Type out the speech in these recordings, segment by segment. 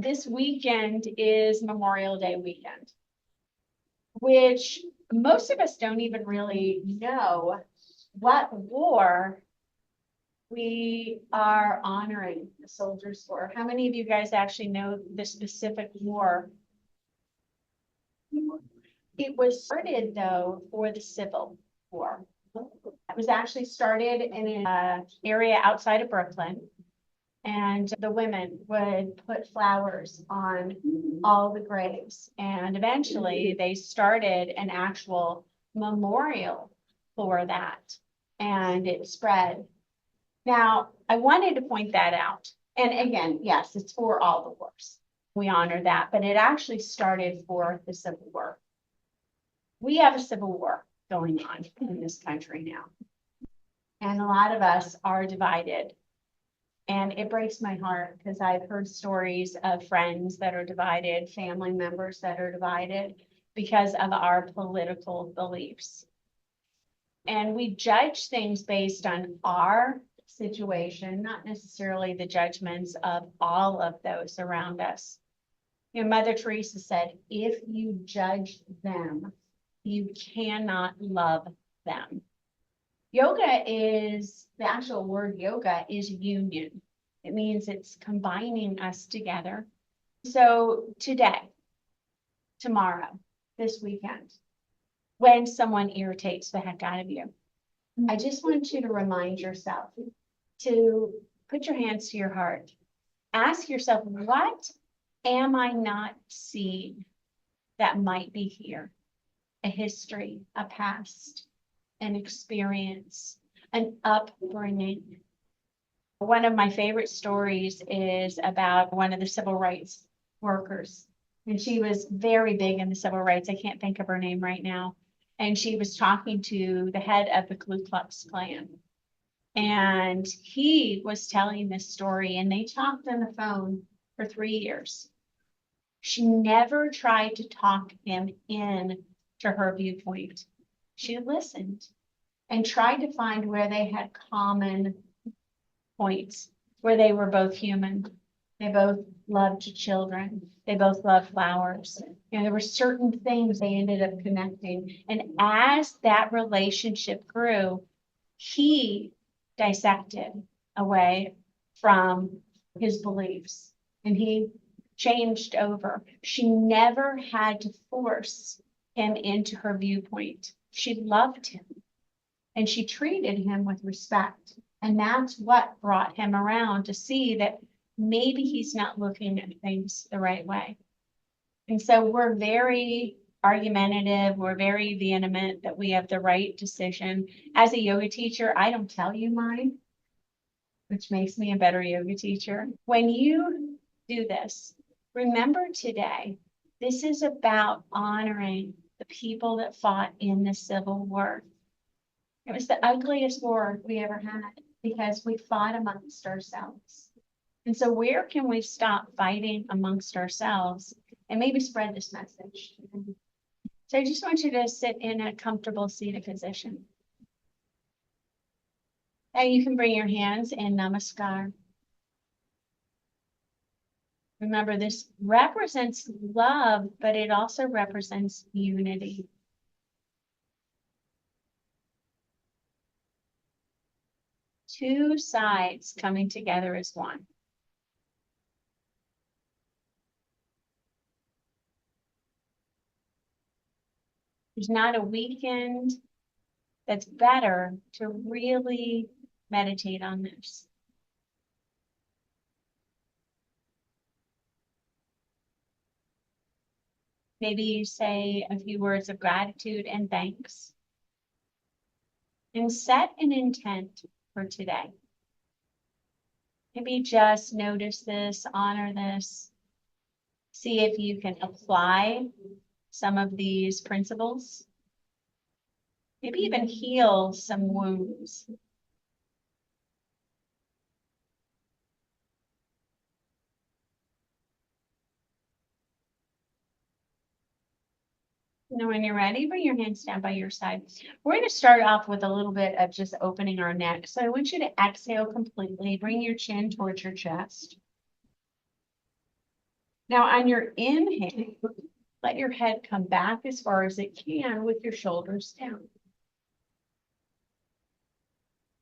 this weekend is Memorial Day weekend, which most of us don't even really know what war we are honoring the soldiers for. How many of you guys actually know the specific war? It was started though for the Civil War. It was actually started in an area outside of Brooklyn. And the women would put flowers on all the graves. And eventually they started an actual memorial for that. And it spread. Now, I wanted to point that out. And again, yes, it's for all the wars. We honor that, but it actually started for the Civil War. We have a civil war going on in this country now. And a lot of us are divided. And it breaks my heart because I've heard stories of friends that are divided, family members that are divided because of our political beliefs. And we judge things based on our situation, not necessarily the judgments of all of those around us. You know, Mother Teresa said, if you judge them, you cannot love them. Yoga is, the actual word yoga is union. It means it's combining us together. So today, tomorrow, this weekend, when someone irritates the heck out of you, I just want you to remind yourself to put your hands to your heart. Ask yourself, what am I not seeing that might be here? A history, a past, an experience, an upbringing. One of my favorite stories is about one of the civil rights workers. And she was very big in the civil rights. I can't think of her name right now. And she was talking to the head of the Ku Klux Klan. And he was telling this story, and they talked on the phone for 3 years. She never tried to talk him in to her viewpoint. She listened and tried to find where they had common points, where they were both human. They both loved children. They both loved flowers. You know, there were certain things they ended up connecting. And as that relationship grew, he dissected away from his beliefs and he changed over. She never had to force him into her viewpoint. She loved him and she treated him with respect. And that's what brought him around to see that maybe he's not looking at things the right way. And so we're very argumentative, we're very vehement that we have the right decision. As a yoga teacher, I don't tell you mine, which makes me a better yoga teacher. When you do this, remember today, this is about honoring the people that fought in the Civil War. It was the ugliest war we ever had because we fought amongst ourselves. And so where can we stop fighting amongst ourselves and maybe spread this message? So I just want you to sit in a comfortable seated position. Now you can bring your hands in Namaskar. Remember, this represents love, but it also represents unity. Two sides coming together as one. There's not a weekend that's better to really meditate on this. Maybe you say a few words of gratitude and thanks. And set an intent for today. Maybe just notice this, honor this. See if you can apply some of these principles. Maybe even heal some wounds. Now, when you're ready, bring your hands down by your side. We're going to start off with a little bit of just opening our neck. So I want you to exhale completely. Bring your chin towards your chest. Now on your inhale, let your head come back as far as it can with your shoulders down.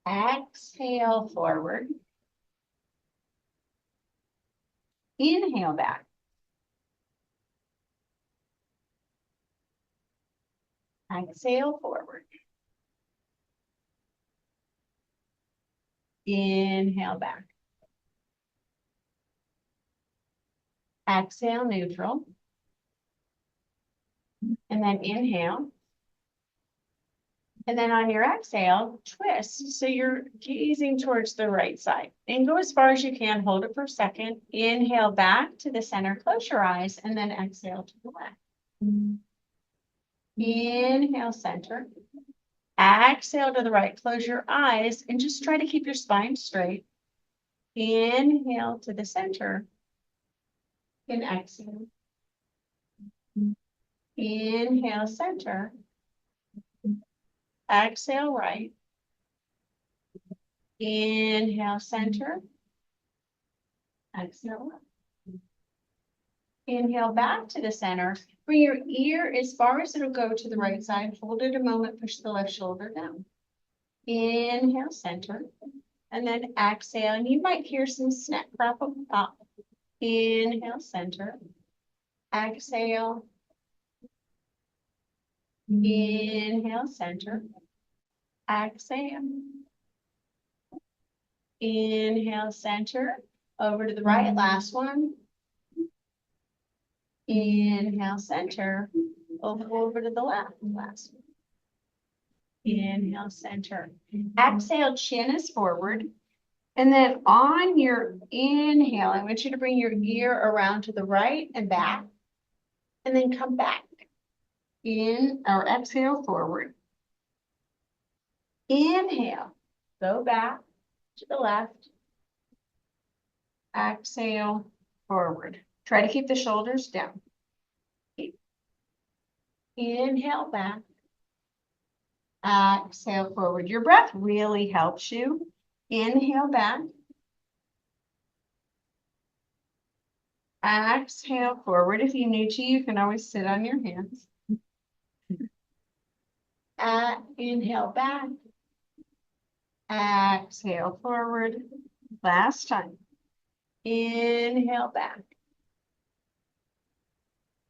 Exhale forward. Inhale back. Exhale forward. Inhale back. Exhale neutral. And then inhale. And then on your exhale, twist. So you're gazing towards the right side. And go as far as you can. Hold it for a second. Inhale back to the center. Close your eyes. And then exhale to the left. Inhale center. Exhale to the right. Close your eyes and just try to keep your spine straight. Inhale to the center. And exhale. Inhale center. Exhale right. Inhale center. Exhale left. Inhale back to the center. Bring your ear as far as it'll go to the right side. Hold it a moment. Push the left shoulder down. Inhale center. And then exhale. And you might hear some snap, crap up top. Inhale center. Exhale. Inhale center. Exhale. Inhale center. Over to the right. Last one. Inhale center. Over to the left. Last one. Inhale center. Exhale, chin is forward. And then on your inhale, I want you to bring your ear around to the right and back. And then come back. In or exhale forward. Inhale. Go back to the left. Exhale forward. Try to keep the shoulders down. Inhale back. Exhale forward. Your breath really helps you. Inhale back. Exhale forward. If you need to, you can always sit on your hands. Inhale back. Exhale forward. Last time. Inhale back.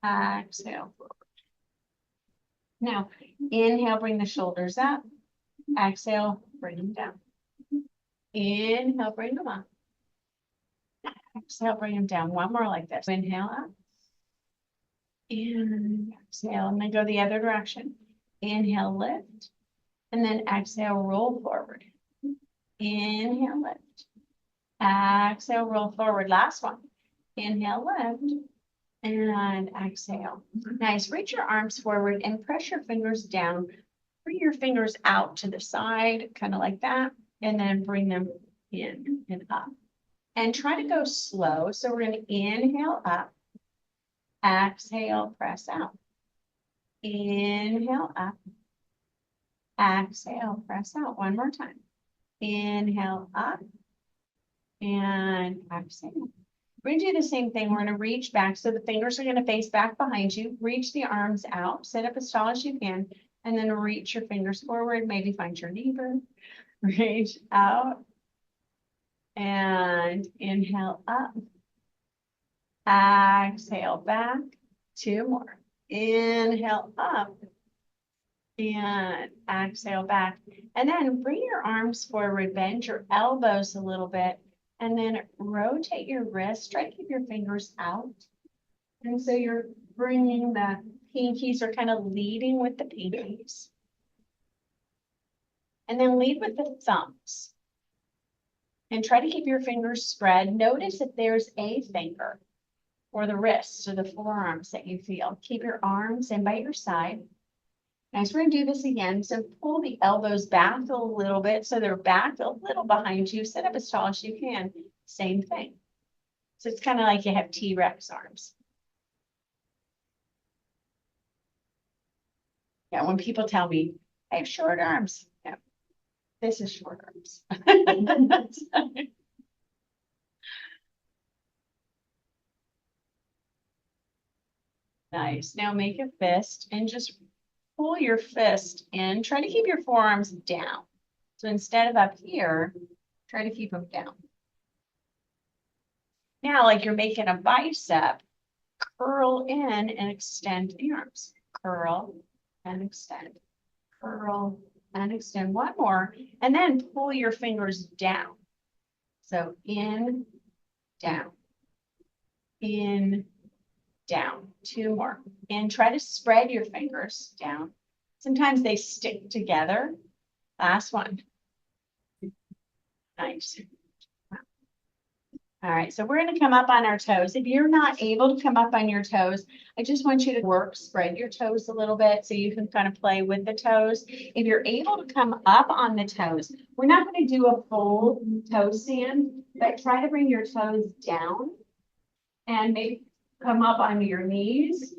Exhale forward. Now, inhale, bring the shoulders up. Exhale, bring them down. Inhale, bring them up. Exhale, bring them down. One more like this. Inhale up. And exhale, and then go the other direction. Inhale, lift. And then exhale, roll forward. Inhale, lift. Exhale, roll forward. Last one. Inhale, lift. And exhale. Nice. Reach your arms forward and press your fingers down. Bring your fingers out to the side, kind of like that. And then bring them in and up. And try to go slow. So we're going to inhale up. Exhale, press out. Inhale up. Exhale, press out. One more time. Inhale up. And exhale. We're going to do the same thing. We're going to reach back. So the fingers are going to face back behind you. Reach the arms out. Sit up as tall as you can. And then reach your fingers forward. Maybe find your neighbor. Reach out. And inhale up. Exhale back. Two more. Inhale up. And exhale back. And then bring your arms forward. Bend your elbows a little bit. And then rotate your wrists. Try to keep your fingers out. And so you're bringing the pinkies, or kind of leading with the pinkies. And then lead with the thumbs. And try to keep your fingers spread. Notice if there's a finger or the wrists or the forearms that you feel. Keep your arms in by your side. Nice, we're going to do this again. So pull the elbows back a little bit so they're back a little behind you. Sit up as tall as you can. Same thing. So it's kind of like you have T-Rex arms. Yeah, when people tell me, I have short arms. Yeah, this is short arms. Nice. Now make a fist and just pull your fist in. Try to keep your forearms down. So instead of up here, try to keep them down. Now, like you're making a bicep, curl in and extend the arms. Curl and extend. Curl and extend. One more. And then pull your fingers down. So in, down. In, down. Two more. And try to spread your fingers down. Sometimes they stick together. Last one. Nice. All right, so we're going to come up on our toes. If you're not able to come up on your toes, I just want you to spread your toes a little bit so you can kind of play with the toes. If you're able to come up on the toes, we're not going to do a full toe stand, but try to bring your toes down and maybe come up onto your knees.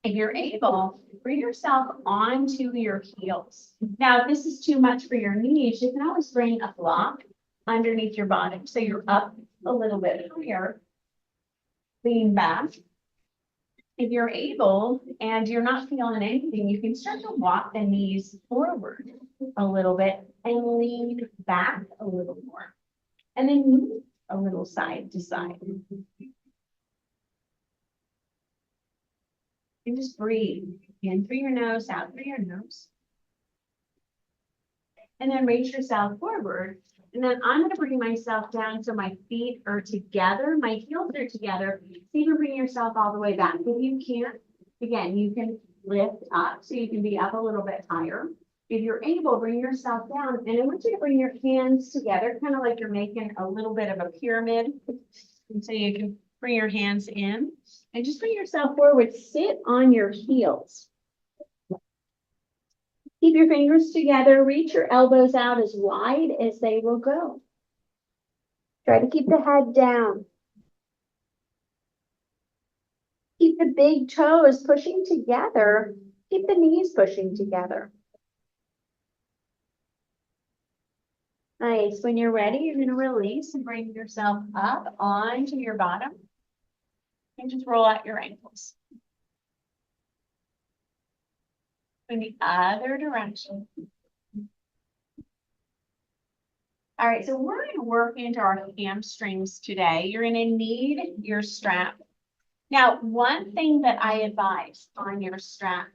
If you're able, bring yourself onto your heels. Now, if this is too much for your knees, you can always bring a block underneath your bottom. So you're up a little bit higher, lean back. If you're able and you're not feeling anything, you can start to walk the knees forward a little bit and lean back a little more. And then move a little side to side. And just breathe in through your nose, out through your nose. And then raise yourself forward. And then I'm going to bring myself down so my feet are together, my heels are together. So you can bring yourself all the way back. If you can't, again, you can lift up so you can be up a little bit higher. If you're able, bring yourself down. And I want you to bring your hands together, kind of like you're making a little bit of a pyramid. And so you can bring your hands in and just bring yourself forward. Sit on your heels. Keep your fingers together, reach your elbows out as wide as they will go. Try to keep the head down. Keep the big toes pushing together. Keep the knees pushing together. Nice. When you're ready, you're going to release and bring yourself up onto your bottom. And just roll out your ankles. In the other direction. All right, so we're going to work into our hamstrings today. You're going to need your strap. Now, one thing that I advise on your strap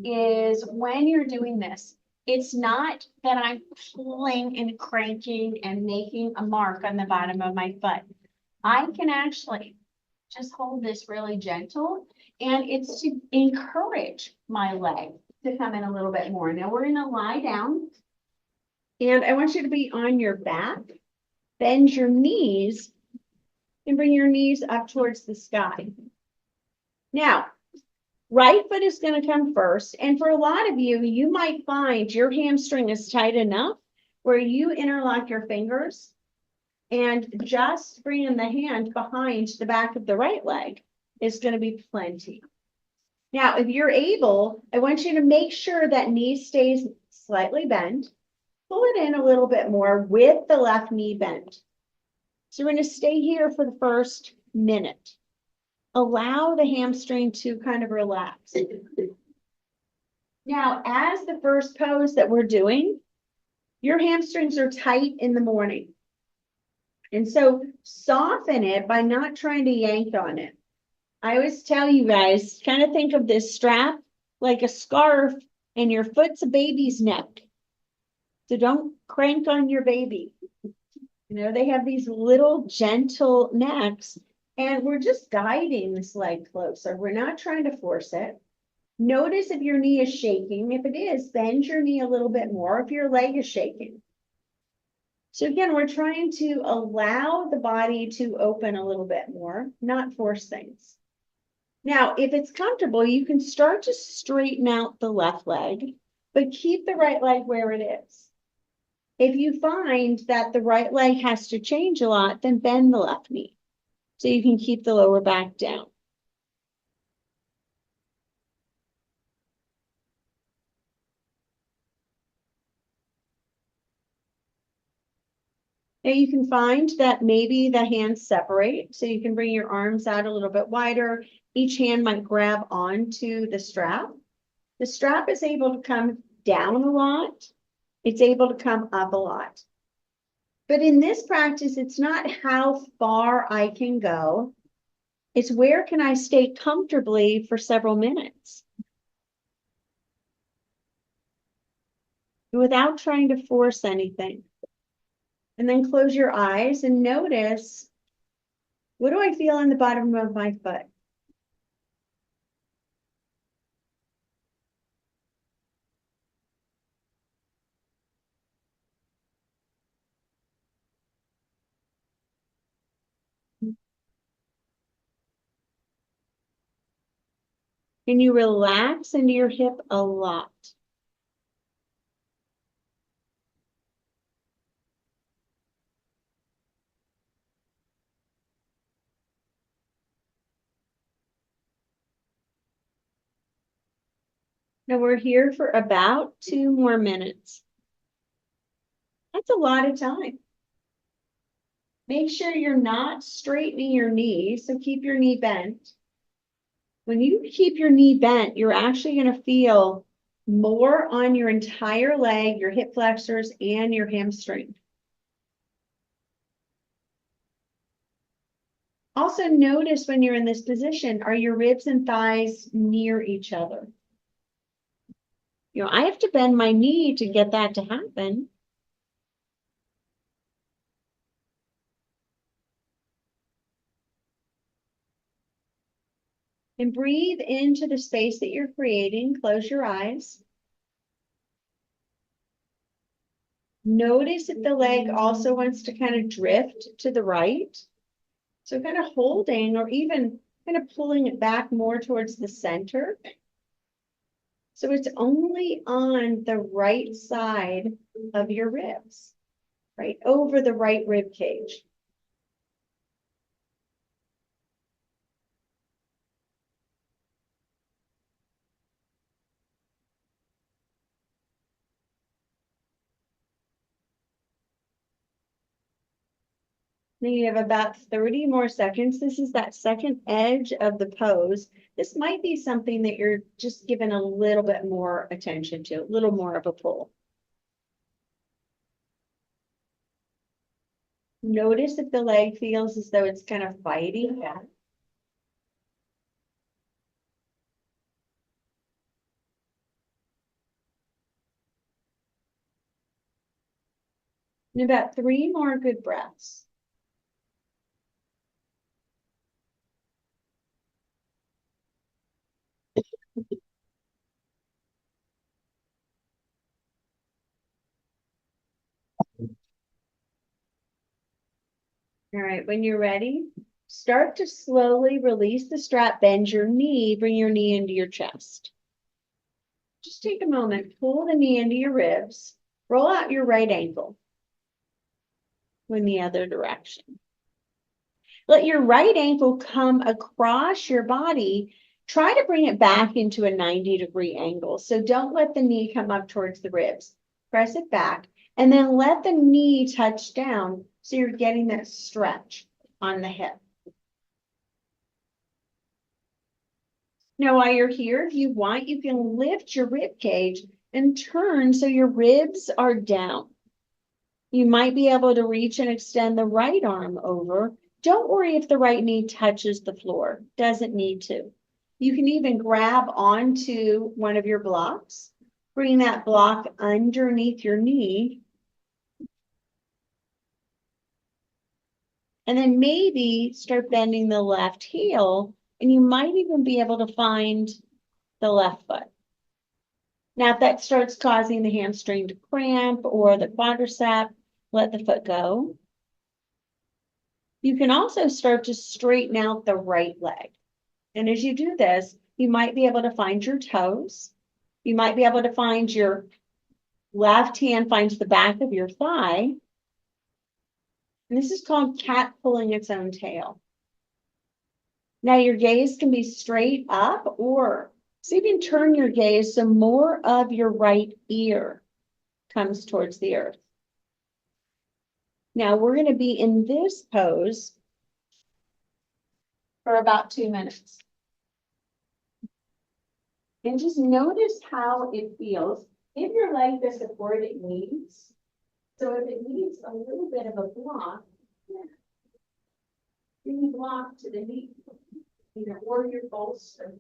is when you're doing this, it's not that I'm pulling and cranking and making a mark on the bottom of my foot. I can actually just hold this really gentle, and it's to encourage my leg to come in a little bit more. Now we're going to lie down, and I want you to be on your back, bend your knees, and bring your knees up towards the sky. Now, right foot is going to come first, and for a lot of you, you might find your hamstring is tight enough where you interlock your fingers and just bringing the hand behind the back of the right leg is going to be plenty. Now, if you're able, I want you to make sure that knee stays slightly bent. Pull it in a little bit more with the left knee bent. So we're going to stay here for the first minute. Allow the hamstring to kind of relax. Now, as the first pose that we're doing, your hamstrings are tight in the morning. And so soften it by not trying to yank on it. I always tell you guys, kind of think of this strap like a scarf and your foot's a baby's neck. So don't crank on your baby. You know, they have these little gentle necks and we're just guiding this leg closer. We're not trying to force it. Notice if your knee is shaking. If it is, bend your knee a little bit more if your leg is shaking. So again, we're trying to allow the body to open a little bit more, not force things. Now, if it's comfortable, you can start to straighten out the left leg, but keep the right leg where it is. If you find that the right leg has to change a lot, then bend the left knee so you can keep the lower back down. Now you can find that maybe the hands separate, so you can bring your arms out a little bit wider. Each hand might grab onto the strap. The strap is able to come down a lot. It's able to come up a lot. But in this practice, it's not how far I can go. It's where can I stay comfortably for several minutes without trying to force anything. And then close your eyes and notice, what do I feel on the bottom of my foot? Can you relax into your hip a lot? Now we're here for about 2 more minutes. That's a lot of time. Make sure you're not straightening your knee, so keep your knee bent. When you keep your knee bent, you're actually going to feel more on your entire leg, your hip flexors, and your hamstring. Also notice when you're in this position, are your ribs and thighs near each other? You know, I have to bend my knee to get that to happen. And breathe into the space that you're creating. Close your eyes. Notice if the leg also wants to kind of drift to the right. So kind of holding or even kind of pulling it back more towards the center. So it's only on the right side of your ribs, right over the right rib cage. Now you have about 30 more seconds. This is that second edge of the pose. This might be something that you're just giving a little bit more attention to, a little more of a pull. Notice if the leg feels as though it's kind of fighting back. And about 3 more good breaths. All right, when you're ready, start to slowly release the strap, bend your knee, bring your knee into your chest. Just take a moment, pull the knee into your ribs, roll out your right ankle in the other direction. Let your right ankle come across your body. Try to bring it back into a 90-degree angle. So don't let the knee come up towards the ribs. Press it back and then let the knee touch down so you're getting that stretch on the hip. Now, while you're here, if you want, you can lift your rib cage and turn so your ribs are down. You might be able to reach and extend the right arm over. Don't worry if the right knee touches the floor. Doesn't need to. You can even grab onto one of your blocks. Bring that block underneath your knee. And then maybe start bending the left heel, and you might even be able to find the left foot. Now, if that starts causing the hamstring to cramp or the quadricep, let the foot go. You can also start to straighten out the right leg. And as you do this, you might be able to find your toes. You might be able to find your left hand finds the back of your thigh. And this is called cat pulling its own tail. Now your gaze can be straight up, or see if you can turn your gaze so more of your right ear comes towards the earth. Now we're going to be in this pose for about 2 minutes. And just notice how it feels. Give your leg the support it needs. So if it needs a little bit of a block, bring the block to the knee, either or your bolster.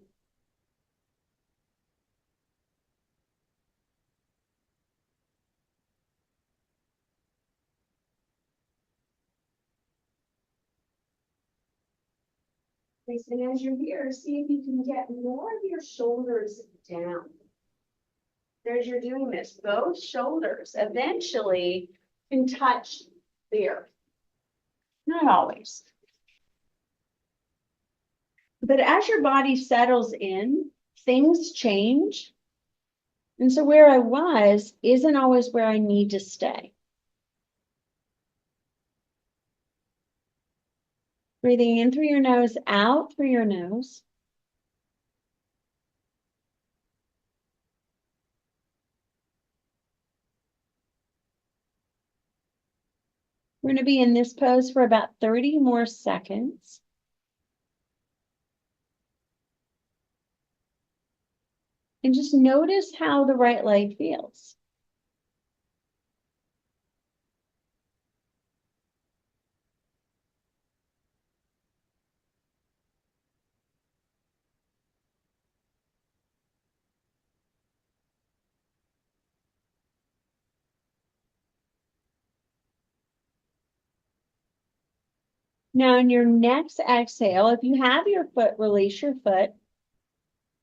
And as you're here, see if you can get more of your shoulders down. As you're doing this, both shoulders eventually can touch the earth. Not always. But as your body settles in, things change. And so where I was isn't always where I need to stay. Breathing in through your nose, out through your nose. We're going to be in this pose for about 30 more seconds. And just notice how the right leg feels. Now, in your next exhale, if you have your foot, release your foot.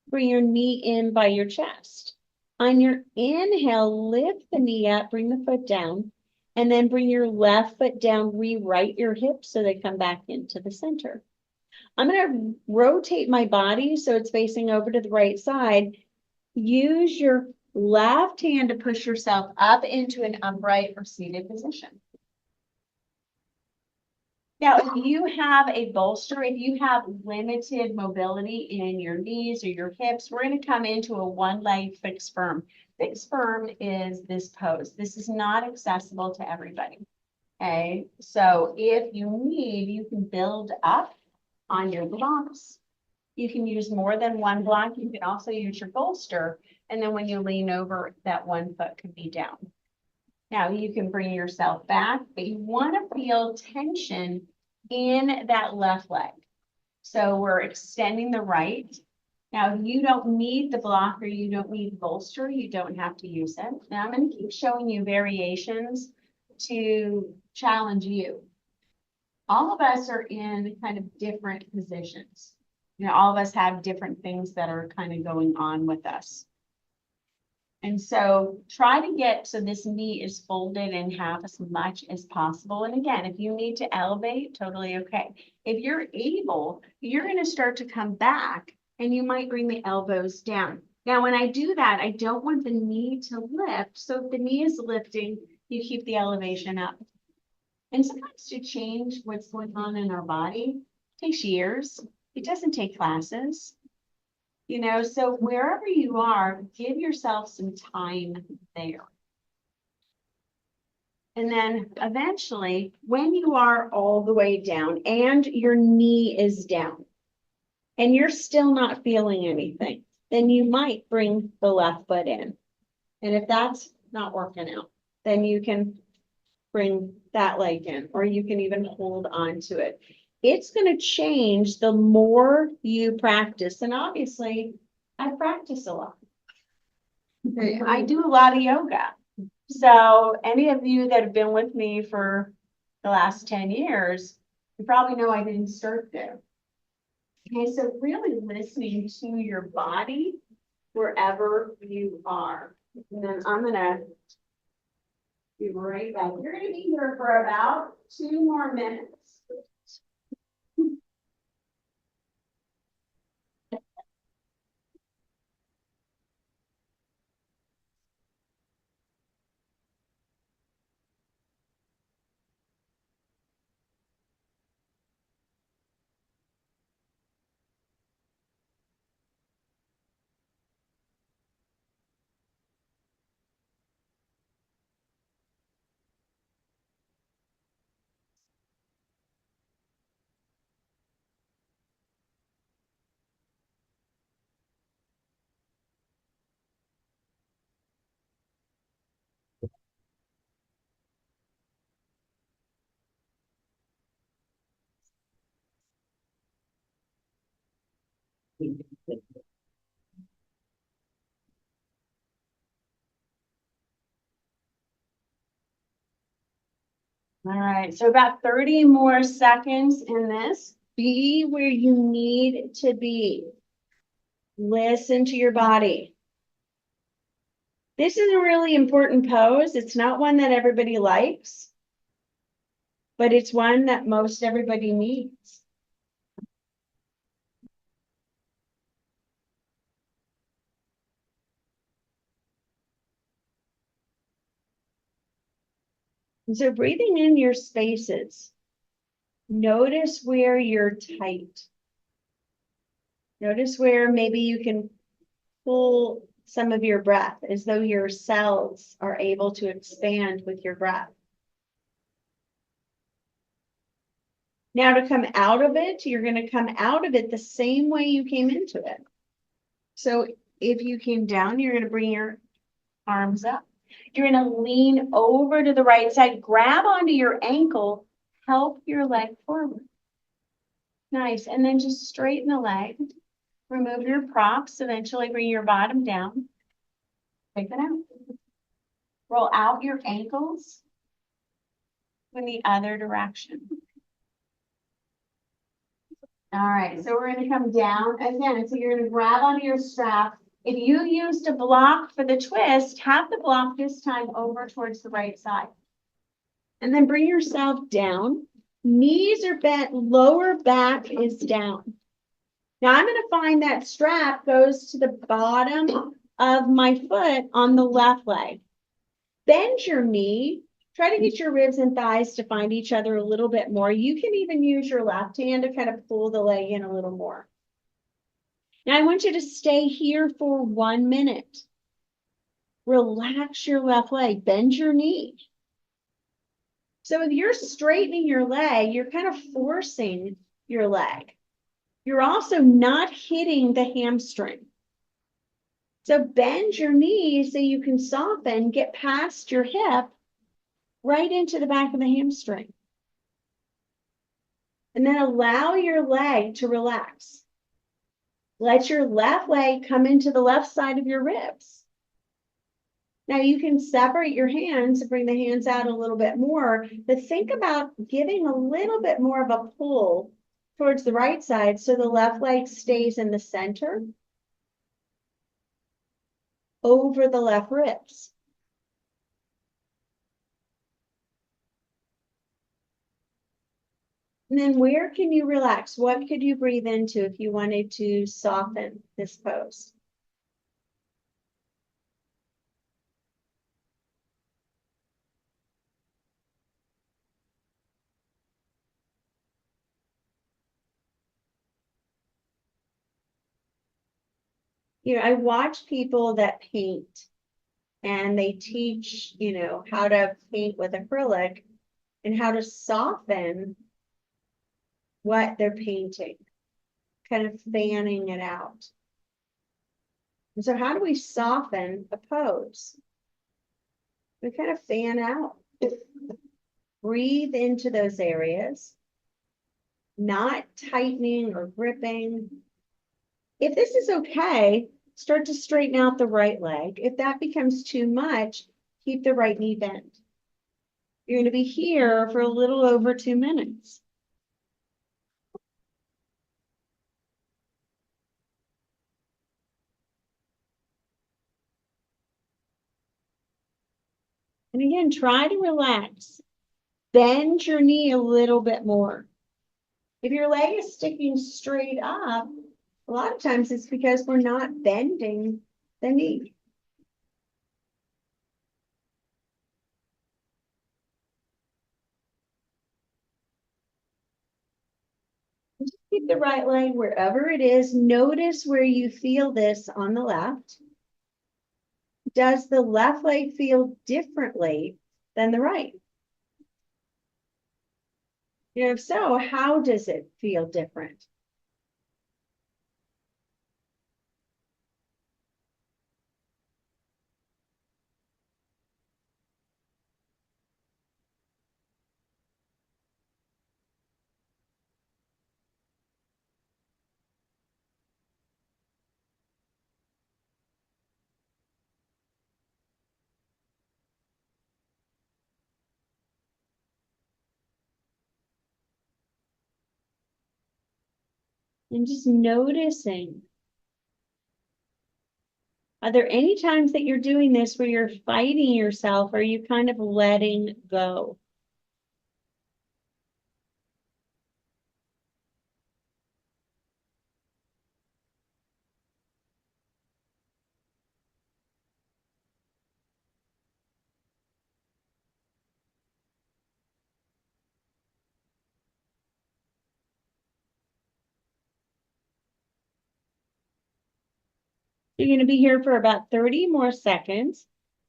Bring your knee in by your chest. On your inhale, lift the knee up, bring the foot down, and then bring your left foot down, rewrite your hips so they come back into the center. I'm going to rotate my body so it's facing over to the right side. Use your left hand to push yourself up into an upright or seated position. Now, if you have a bolster, if you have limited mobility in your knees or your hips, we're going to come into a one-leg fixed firm. Fixed firm is this pose. This is not accessible to everybody. Okay, so if you need, you can build up on your blocks. You can use more than one block. You can also use your bolster. And then when you lean over, that one foot could be down. Now you can bring yourself back, but you want to feel tension in that left leg. So we're extending the right. Now, if you don't need the block or you don't need the bolster, you don't have to use it. Now I'm going to keep showing you variations to challenge you. All of us are in kind of different positions. You know, all of us have different things that are kind of going on with us. And so try to get so this knee is folded in half as much as possible. And again, if you need to elevate, totally okay. If you're able, you're going to start to come back and you might bring the elbows down. Now, when I do that, I don't want the knee to lift. So if the knee is lifting, you keep the elevation up. And sometimes to change what's going on in our body takes years. It doesn't take classes. You know, so wherever you are, give yourself some time there. And then eventually, when you are all the way down and your knee is down and you're still not feeling anything, then you might bring the left foot in. And if that's not working out, then you can bring that leg in, or you can even hold on to it. It's going to change the more you practice. And obviously, I practice a lot. I do a lot of yoga. So any of you that have been with me for the last 10 years, you probably know I didn't start there. Okay, so really listening to your body wherever you are. And then I'm going to be right back. You're going to be here for about 2 more minutes. All right, so about 30 more seconds in this. Be where you need to be. Listen to your body. This is a really important pose. It's not one that everybody likes, but it's one that most everybody needs. And so breathing in your spaces, notice where you're tight. Notice where maybe you can pull some of your breath as though your cells are able to expand with your breath. Now to come out of it, you're going to come out of it the same way you came into it. So if you came down, you're going to bring your arms up. You're going to lean over to the right side, grab onto your ankle, help your leg forward. Nice. And then just straighten the leg. Remove your props. Eventually bring your bottom down. Take it out. Roll out your ankles in the other direction. All right, so we're going to come down again. So you're going to grab onto your strap. If you used a block for the twist, have the block this time over towards the right side. And then bring yourself down. Knees are bent, lower back is down. Now I'm going to find that strap goes to the bottom of my foot on the left leg. Bend your knee. Try to get your ribs and thighs to find each other a little bit more. You can even use your left hand to kind of pull the leg in a little more. Now I want you to stay here for 1 minute. Relax your left leg, bend your knee. So if you're straightening your leg, you're kind of forcing your leg. You're also not hitting the hamstring. So bend your knee so you can soften, get past your hip, right into the back of the hamstring. And then allow your leg to relax. Let your left leg come into the left side of your ribs. Now you can separate your hands and bring the hands out a little bit more, but think about giving a little bit more of a pull towards the right side so the left leg stays in the center over the left ribs. And then where can you relax? What could you breathe into if you wanted to soften this pose? You know, I watch people that paint and they teach, you know, how to paint with acrylic and how to soften what they're painting, kind of fanning it out. And so how do we soften a pose? We kind of fan out. Breathe into those areas, not tightening or gripping. If this is okay, start to straighten out the right leg. If that becomes too much, keep the right knee bent. You're going to be here for a little over 2 minutes. And again, try to relax. Bend your knee a little bit more. If your leg is sticking straight up, a lot of times it's because we're not bending the knee. Just keep the right leg wherever it is. Notice where you feel this on the left. Does the left leg feel differently than the right? If so, how does it feel different? And just noticing. Are there any times that you're doing this where you're fighting yourself, or are you kind of letting go? You're going to be here for about 30 more seconds.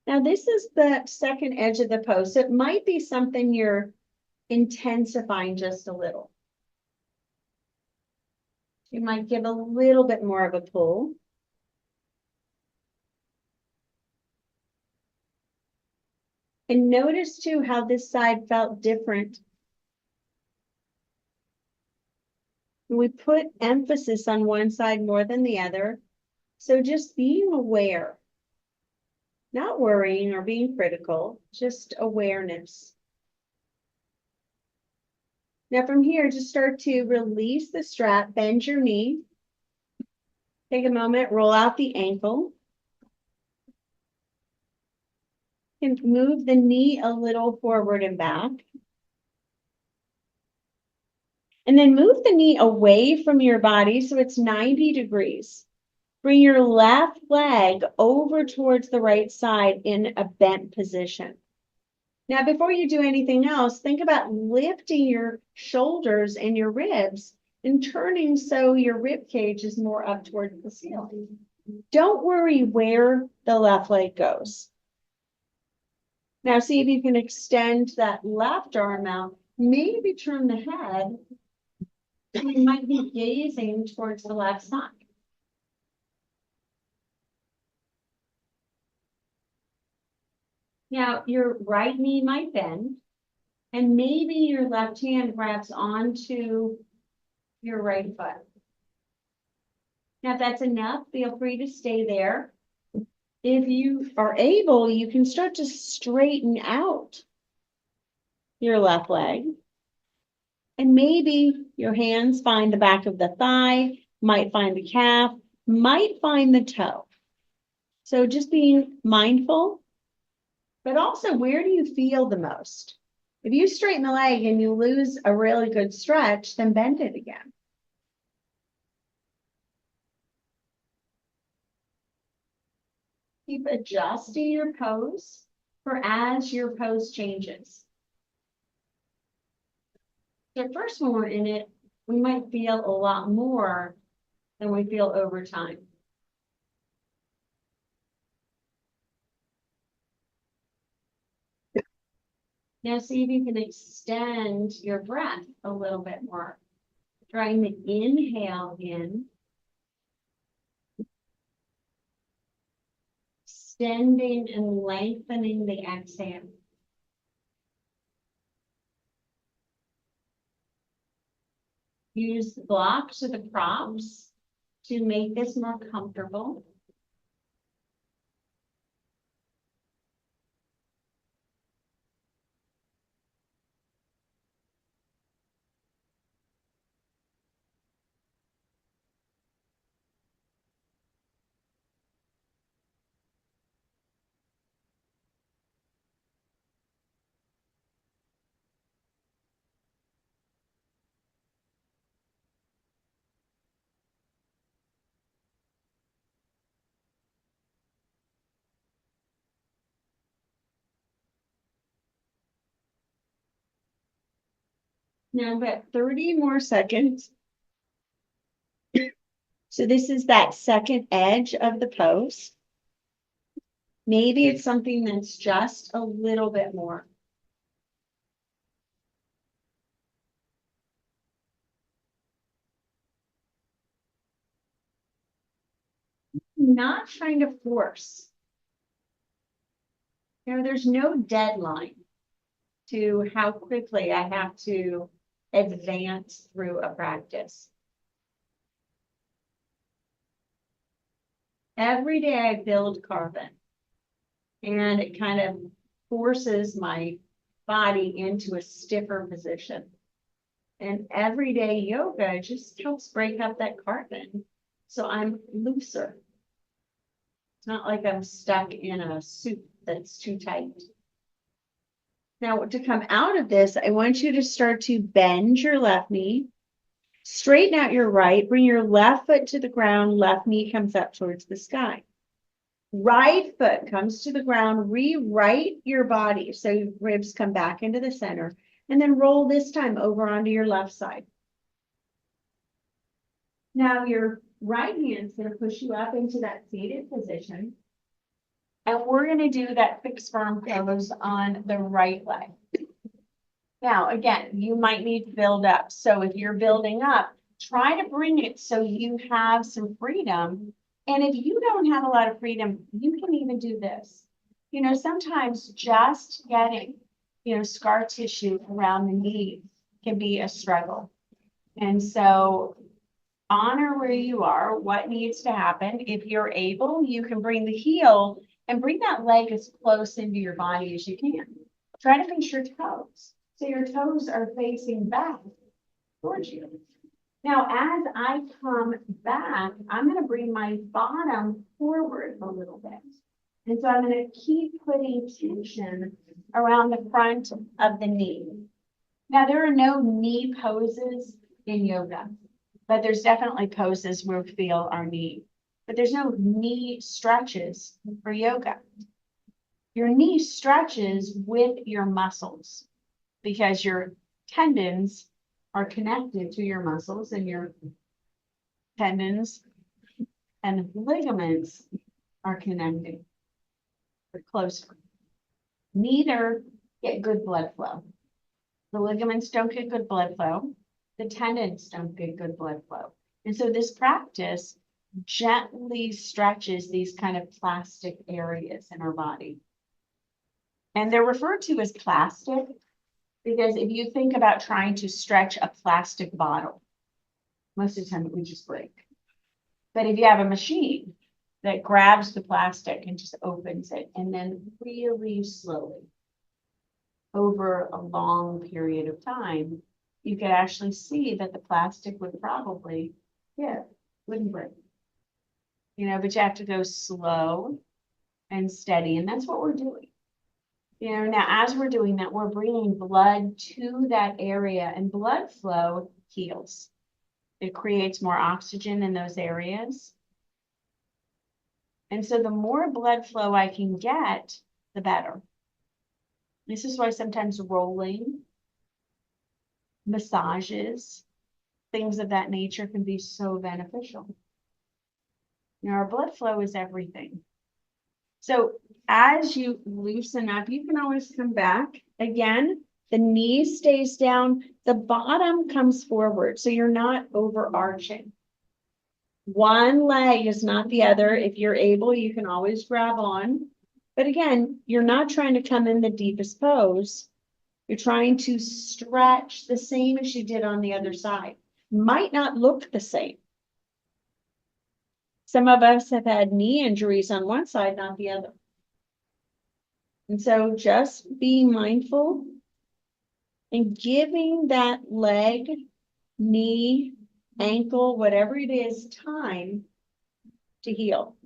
Now, this is the second edge of the pose. So it might be something you're intensifying just a little. You might give a little bit more of a pull. And notice too how this side felt different. We put emphasis on one side more than the other. So just being aware, not worrying or being critical, just awareness. Now from here, just start to release the strap, bend your knee. Take a moment, roll out the ankle. And move the knee a little forward and back. And then move the knee away from your body so it's 90 degrees. Bring your left leg over towards the right side in a bent position. Now, before you do anything else, think about lifting your shoulders and your ribs and turning so your rib cage is more up towards the ceiling. Don't worry where the left leg goes. Now, see if you can extend that left arm out. Maybe turn the head. You might be gazing towards the left side. Now, your right knee might bend, and maybe your left hand grabs onto your right foot. Now, if that's enough, feel free to stay there. If you are able, you can start to straighten out your left leg. And maybe your hands find the back of the thigh, might find the calf, might find the toe. So just being mindful, but also where do you feel the most? If you straighten the leg and you lose a really good stretch, then bend it again. Keep adjusting your pose for as your pose changes. So first when we're in it, we might feel a lot more than we feel over time. Now see if you can extend your breath a little bit more. Trying to inhale in. Extending and lengthening the exhale. Use the blocks or the props to make this more comfortable. Now about 30 more seconds. So this is that second edge of the pose. Maybe it's something that's just a little bit more. Not trying to force. There's no deadline to how quickly I have to advance through a practice. Every day I build carbon, and it kind of forces my body into a stiffer position. And everyday yoga just helps break up that carton. So I'm looser. It's not like I'm stuck in a suit that's too tight. Now, to come out of this, I want you to start to bend your left knee, straighten out your right, bring your left foot to the ground, left knee comes up towards the sky. Right foot comes to the ground, rewrite your body so your ribs come back into the center, and then roll this time over onto your left side. Now your right hand's going to push you up into that seated position. And we're going to do that fixed firm pose on the right leg. Now, again, you might need to build up. So if you're building up, try to bring it so you have some freedom. And if you don't have a lot of freedom, you can even do this. You know, sometimes just getting, scar tissue around the knee can be a struggle. And so honor where you are, what needs to happen. If you're able, you can bring the heel and bring that leg as close into your body as you can. Try to face your toes. So your toes are facing back towards you. Now, as I come back, I'm going to bring my bottom forward a little bit. And so I'm going to keep putting tension around the front of the knee. Now, there are no knee poses in yoga, but there's definitely poses where we feel our knee. But there's no knee stretches for yoga. Your knee stretches with your muscles because your tendons are connected to your muscles, and your tendons and ligaments are connected. They're closer. Neither get good blood flow. The ligaments don't get good blood flow. The tendons don't get good blood flow. And so this practice gently stretches these kind of plastic areas in our body. And they're referred to as plastic because if you think about trying to stretch a plastic bottle, most of the time it would just break. But if you have a machine that grabs the plastic and just opens it, and then really slowly over a long period of time, you could actually see that the plastic would probably, wouldn't break. But you have to go slow and steady, and that's what we're doing. Now as we're doing that, we're bringing blood to that area, and blood flow heals. It creates more oxygen in those areas. And so the more blood flow I can get, the better. This is why sometimes rolling, massages, things of that nature can be so beneficial. Our blood flow is everything. So as you loosen up, you can always come back. Again, the knee stays down, the bottom comes forward, so you're not overarching. One leg is not the other. If you're able, you can always grab on. But again, you're not trying to come in the deepest pose. You're trying to stretch the same as you did on the other side. Might not look the same. Some of us have had knee injuries on one side, not the other. And so just being mindful and giving that leg, knee, ankle, whatever it is, time to heal.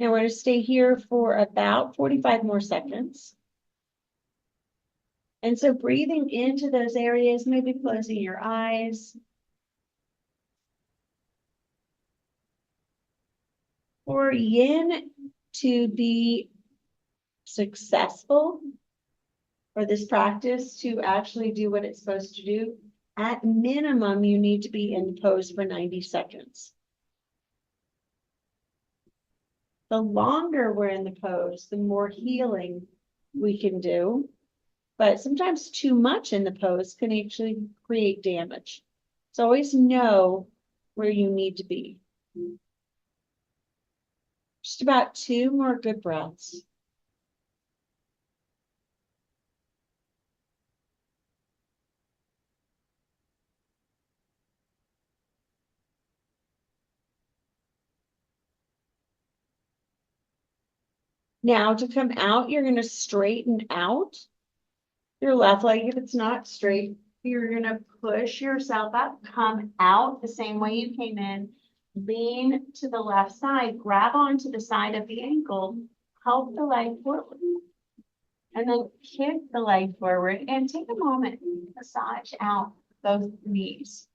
Now we're going to stay here for about 45 more seconds. And so breathing into those areas, maybe closing your eyes. For yin to be successful, for this practice to actually do what it's supposed to do, at minimum, you need to be in pose for 90 seconds. The longer we're in the pose, the more healing we can do. But sometimes too much in the pose can actually create damage. So always know where you need to be. Just about 2 more good breaths. Now to come out, you're going to straighten out Your left leg, if it's not straight, you're gonna push yourself up, come out the same way you came in, lean to the left side, grab onto the side of the ankle, help the leg forward. And then kick the leg forward and take a moment, massage out both knees.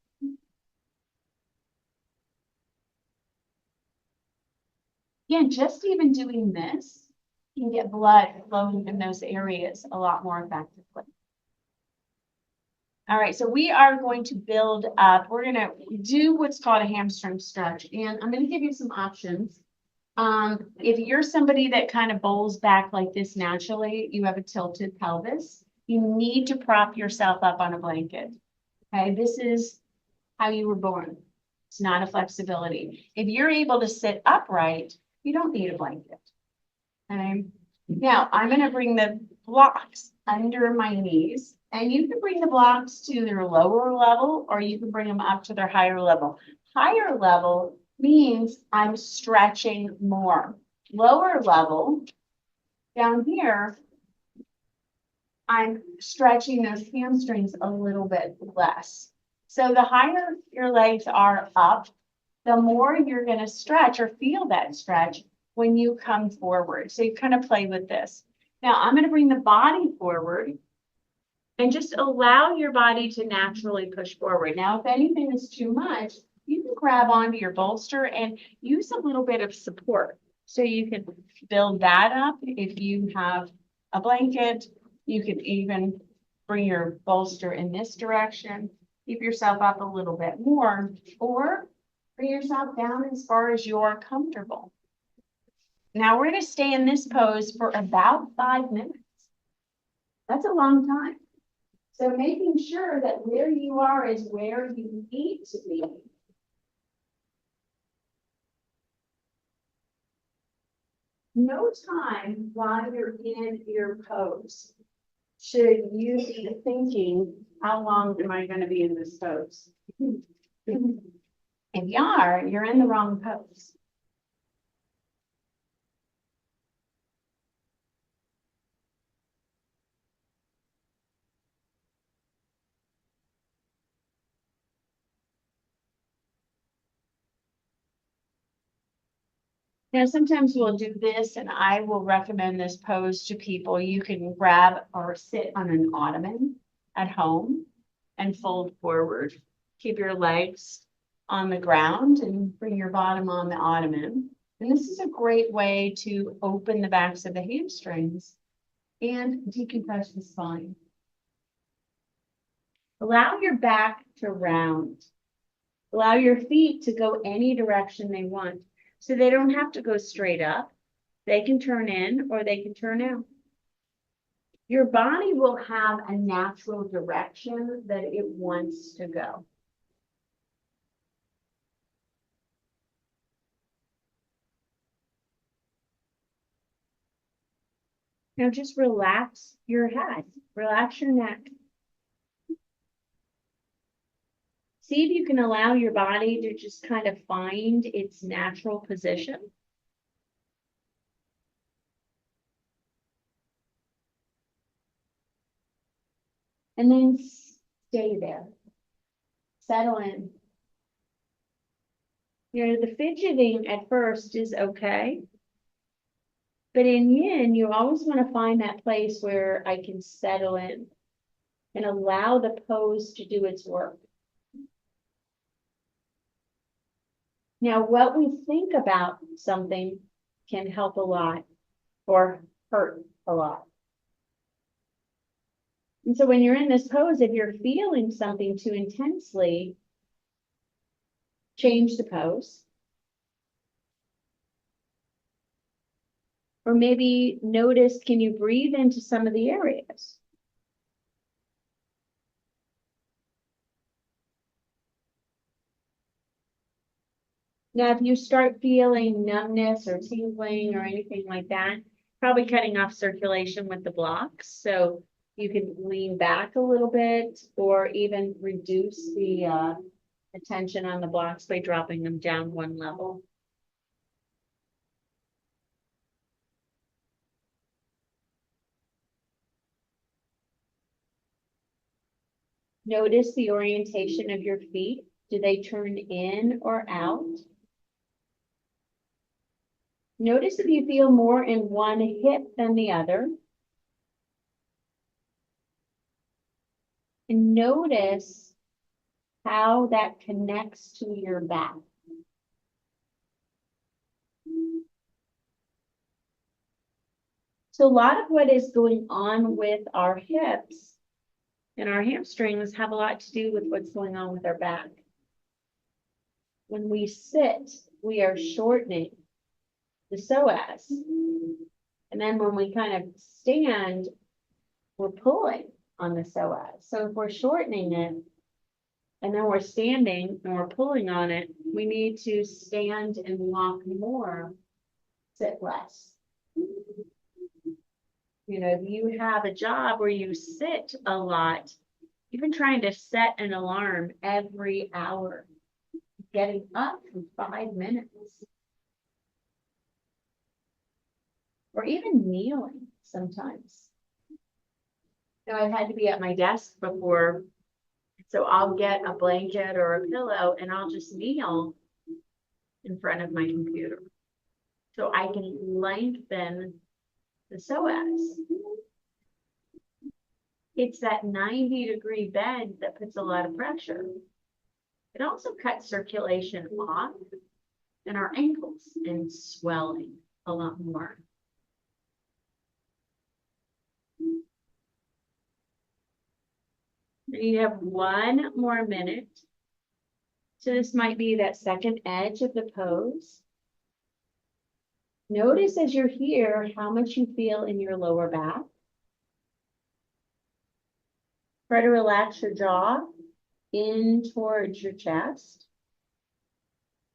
Again, just even doing this can get blood flowing in those areas a lot more effectively. All right, so we are going to build up. We're going to do what's called a hamstring stretch, and I'm going to give you some options. If you're somebody that kind of bowls back like this naturally, you have a tilted pelvis, you need to prop yourself up on a blanket. Okay, this is how you were born. It's not a flexibility. If you're able to sit upright, you don't need a blanket. Okay. Now I'm going to bring the blocks under my knees, and you can bring the blocks to their lower level, or you can bring them up to their higher level. Higher level means I'm stretching more. Lower level, down here, I'm stretching those hamstrings a little bit less. So the higher your legs are up, the more you're going to stretch or feel that stretch when you come forward. So you kind of play with this. Now I'm going to bring the body forward and just allow your body to naturally push forward. Now, if anything is too much, you can grab onto your bolster and use a little bit of support. So you can build that up. If you have a blanket, you can even bring your bolster in this direction, keep yourself up a little bit more, or bring yourself down as far as you're comfortable. Now we're going to stay in this pose for about 5 minutes. That's a long time. So making sure that where you are is where you need to be. No time while you're in your pose should you be thinking, how long am I going to be in this pose? If you are, you're in the wrong pose. Now, sometimes we'll do this, and I will recommend this pose to people. You can grab or sit on an ottoman at home and fold forward. Keep your legs on the ground and bring your bottom on the ottoman. And this is a great way to open the backs of the hamstrings and decompress the spine. Allow your back to round. Allow your feet to go any direction they want. So they don't have to go straight up. They can turn in or they can turn out. Your body will have a natural direction that it wants to go. Now just relax your head, relax your neck. See if you can allow your body to just kind of find its natural position. And then stay there. Settle in. You know, the fidgeting at first is okay. But in yin, you always want to find that place where I can settle in and allow the pose to do its work. Now, what we think about something can help a lot or hurt a lot. And so when you're in this pose, if you're feeling something too intensely, change the pose. Or maybe notice, can you breathe into some of the areas? Now, if you start feeling numbness or tingling or anything like that, probably cutting off circulation with the blocks. So you can lean back a little bit or even reduce the tension on the blocks by dropping them down one level. Notice the orientation of your feet. Do they turn in or out? Notice if you feel more in one hip than the other. And notice how that connects to your back. So a lot of what is going on with our hips and our hamstrings have a lot to do with what's going on with our back. When we sit, we are shortening the psoas. And then when we kind of stand, we're pulling on the psoas. So if we're shortening it, and then we're standing and we're pulling on it, we need to stand and walk more, sit less. You know, if you have a job where you sit a lot, even trying to set an alarm every hour, getting up for 5 minutes, or even kneeling sometimes. Now, I've had to be at my desk before, so I'll get a blanket or a pillow and I'll just kneel in front of my computer so I can lengthen the psoas. It's that 90-degree bend that puts a lot of pressure. It also cuts circulation off in our ankles and swelling a lot more. You have 1 more minute. So this might be that second edge of the pose. Notice as you're here how much you feel in your lower back. Try to relax your jaw in towards your chest.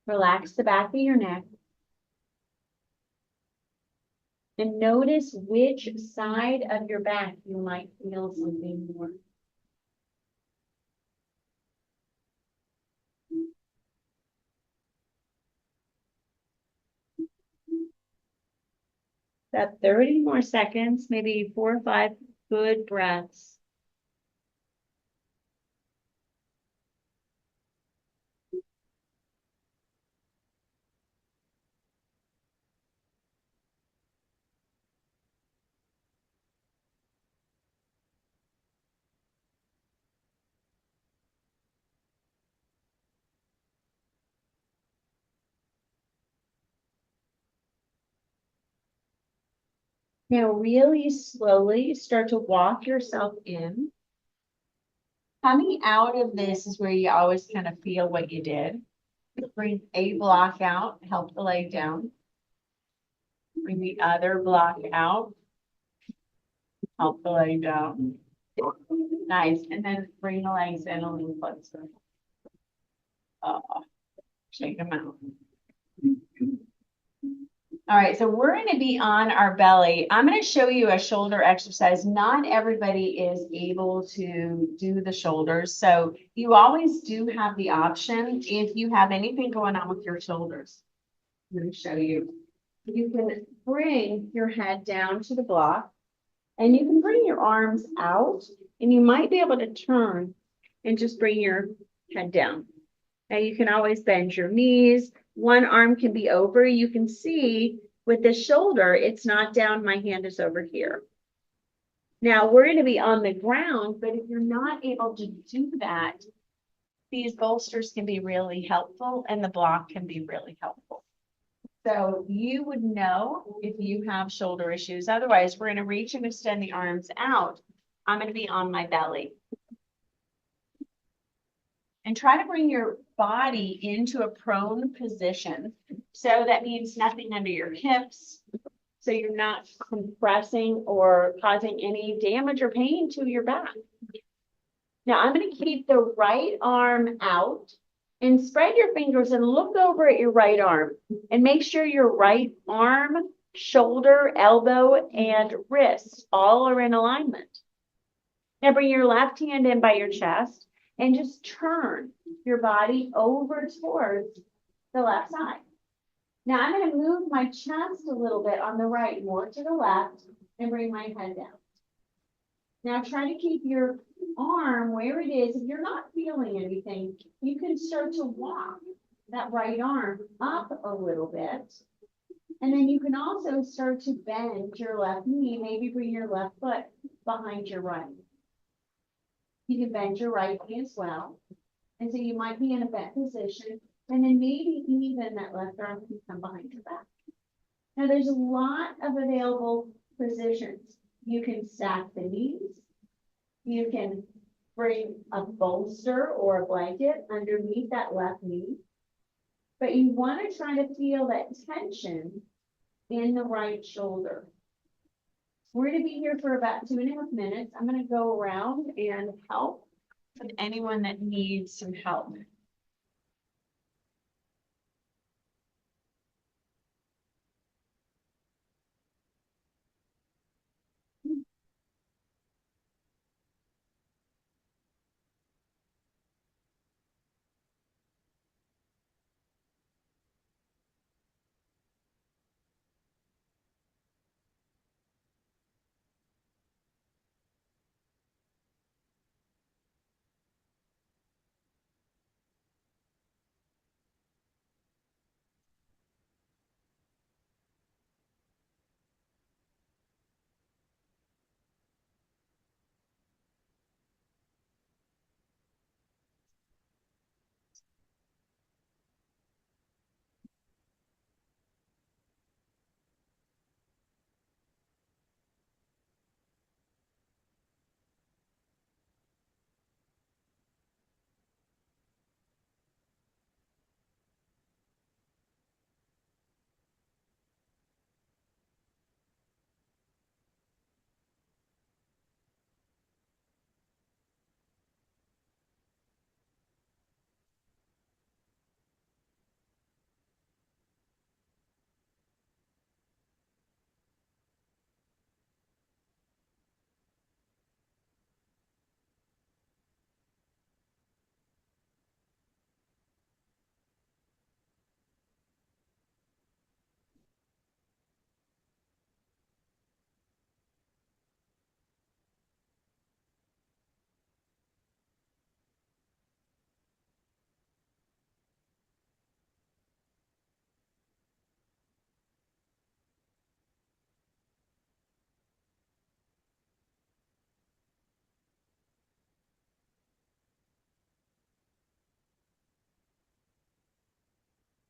Relax the back of your neck. And notice which side of your back you might feel something more. About 30 more seconds, maybe 4 or 5 good breaths. Now really slowly start to walk yourself in. Coming out of this is where you always kind of feel what you did. Bring a block out, help the leg down. Bring the other block out, help the leg down. Nice, and then bring the legs in a little closer. Shake them out. All right, so we're going to be on our belly. I'm going to show you a shoulder exercise. Not everybody is able to do the shoulders, so you always do have the option if you have anything going on with your shoulders. I'm going to show you. You can bring your head down to the block, and you can bring your arms out, and you might be able to turn and just bring your head down. Now you can always bend your knees. One arm can be over. You can see with the shoulder, it's not down. My hand is over here. Now we're going to be on the ground, but if you're not able to do that, these bolsters can be really helpful and the block can be really helpful. So you would know if you have shoulder issues. Otherwise, we're going to reach and extend the arms out. I'm going to be on my belly. And try to bring your body into a prone position. So that means nothing under your hips. So you're not compressing or causing any damage or pain to your back. Now I'm going to keep the right arm out and spread your fingers and look over at your right arm and make sure your right arm, shoulder, elbow, and wrist all are in alignment. Now bring your left hand in by your chest. And just turn your body over towards the left side. Now I'm going to move my chest a little bit on the right, more to the left, and bring my head down. Now try to keep your arm where it is. If you're not feeling anything, you can start to walk that right arm up a little bit. And then you can also start to bend your left knee, maybe bring your left foot behind your right. You can bend your right knee as well. And so you might be in a bent position, and then maybe even that left arm can come behind your back. Now there's a lot of available positions. You can stack the knees. You can bring a bolster or a blanket underneath that left knee. But you want to try to feel that tension in the right shoulder. We're going to be here for about 2.5 minutes. I'm going to go around and help with anyone that needs some help.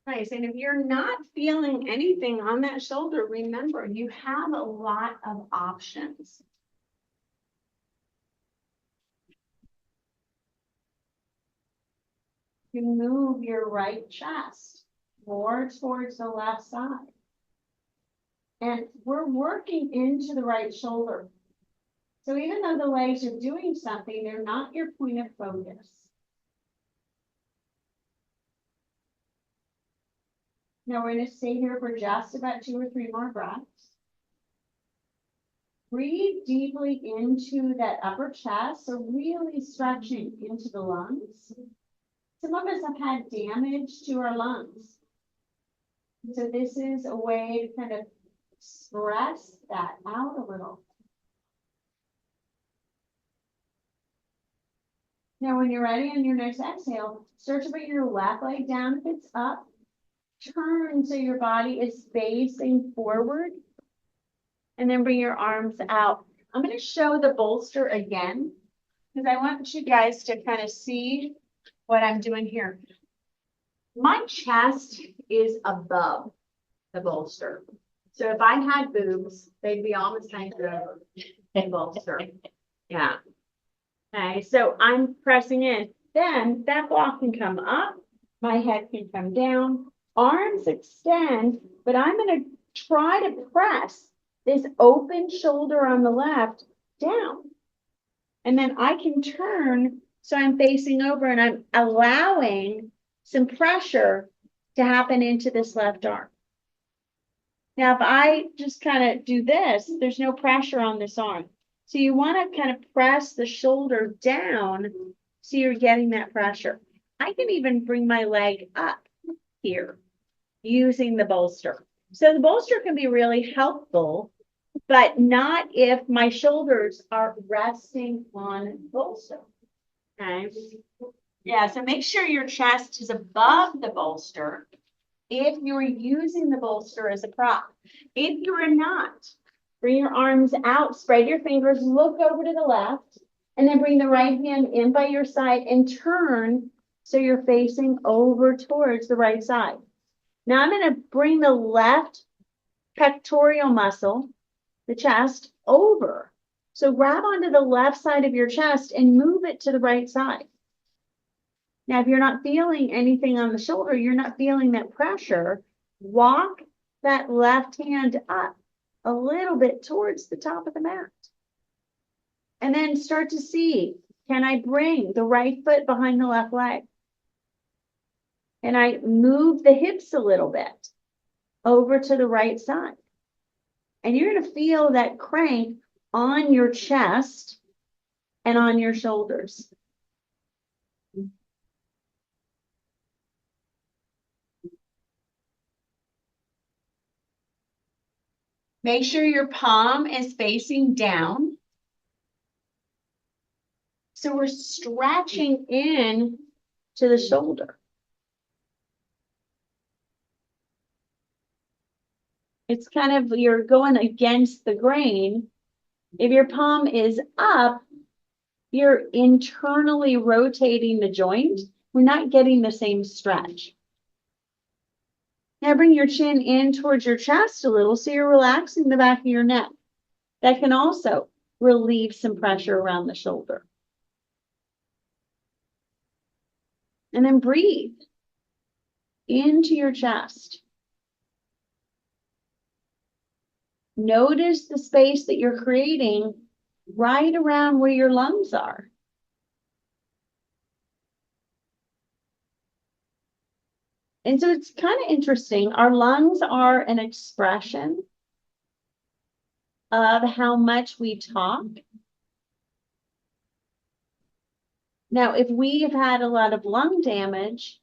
Nice. And if you're not feeling anything on that shoulder, remember, you have a lot of options. You move your right chest more towards the left side. And we're working into the right shoulder. So even though the legs are doing something, they're not your point of focus. Now we're going to stay here for just about 2 or 3 more breaths. Breathe deeply into that upper chest, so really stretching into the lungs. Some of us have had damage to our lungs. So this is a way to kind of stress that out a little. Now, when you're ready on your next exhale, start to bring your left leg down if it's up. Turn so your body is facing forward. And then bring your arms out. I'm going to show the bolster again, because I want you guys to kind of see what I'm doing here. My chest is above the bolster. So if I had boobs, they'd be almost like the bolster. Yeah. Okay, so I'm pressing in. Then that block can come up. My head can come down. Arms extend, but I'm going to try to press this open shoulder on the left down. And then I can turn so I'm facing over and I'm allowing some pressure to happen into this left arm. Now, if I just kind of do this, there's no pressure on this arm. So you want to kind of press the shoulder down so you're getting that pressure. I can even bring my leg up here using the bolster. So the bolster can be really helpful but not if my shoulders are resting on the bolster. Okay. Yeah, so make sure your chest is above the bolster if you're using the bolster as a prop. If you are not, bring your arms out, spread your fingers, look over to the left, and then bring the right hand in by your side and turn so you're facing over towards the right side. Now I'm going to bring the left pectoral muscle, the chest, over. So grab onto the left side of your chest and move it to the right side. Now, if you're not feeling anything on the shoulder, you're not feeling that pressure, walk that left hand up a little bit towards the top of the mat. And then start to see, can I bring the right foot behind the left leg? And I move the hips a little bit over to the right side. And you're going to feel that crank on your chest and on your shoulders. Make sure your palm is facing down. So we're stretching in to the shoulder. It's kind of, you're going against the grain. If your palm is up, you're internally rotating the joint. We're not getting the same stretch. Now bring your chin in towards your chest a little so you're relaxing the back of your neck. That can also relieve some pressure around the shoulder. And then breathe into your chest. Notice the space that you're creating right around where your lungs are. And so it's kind of interesting. Our lungs are an expression of how much we talk. Now, if we've had a lot of lung damage,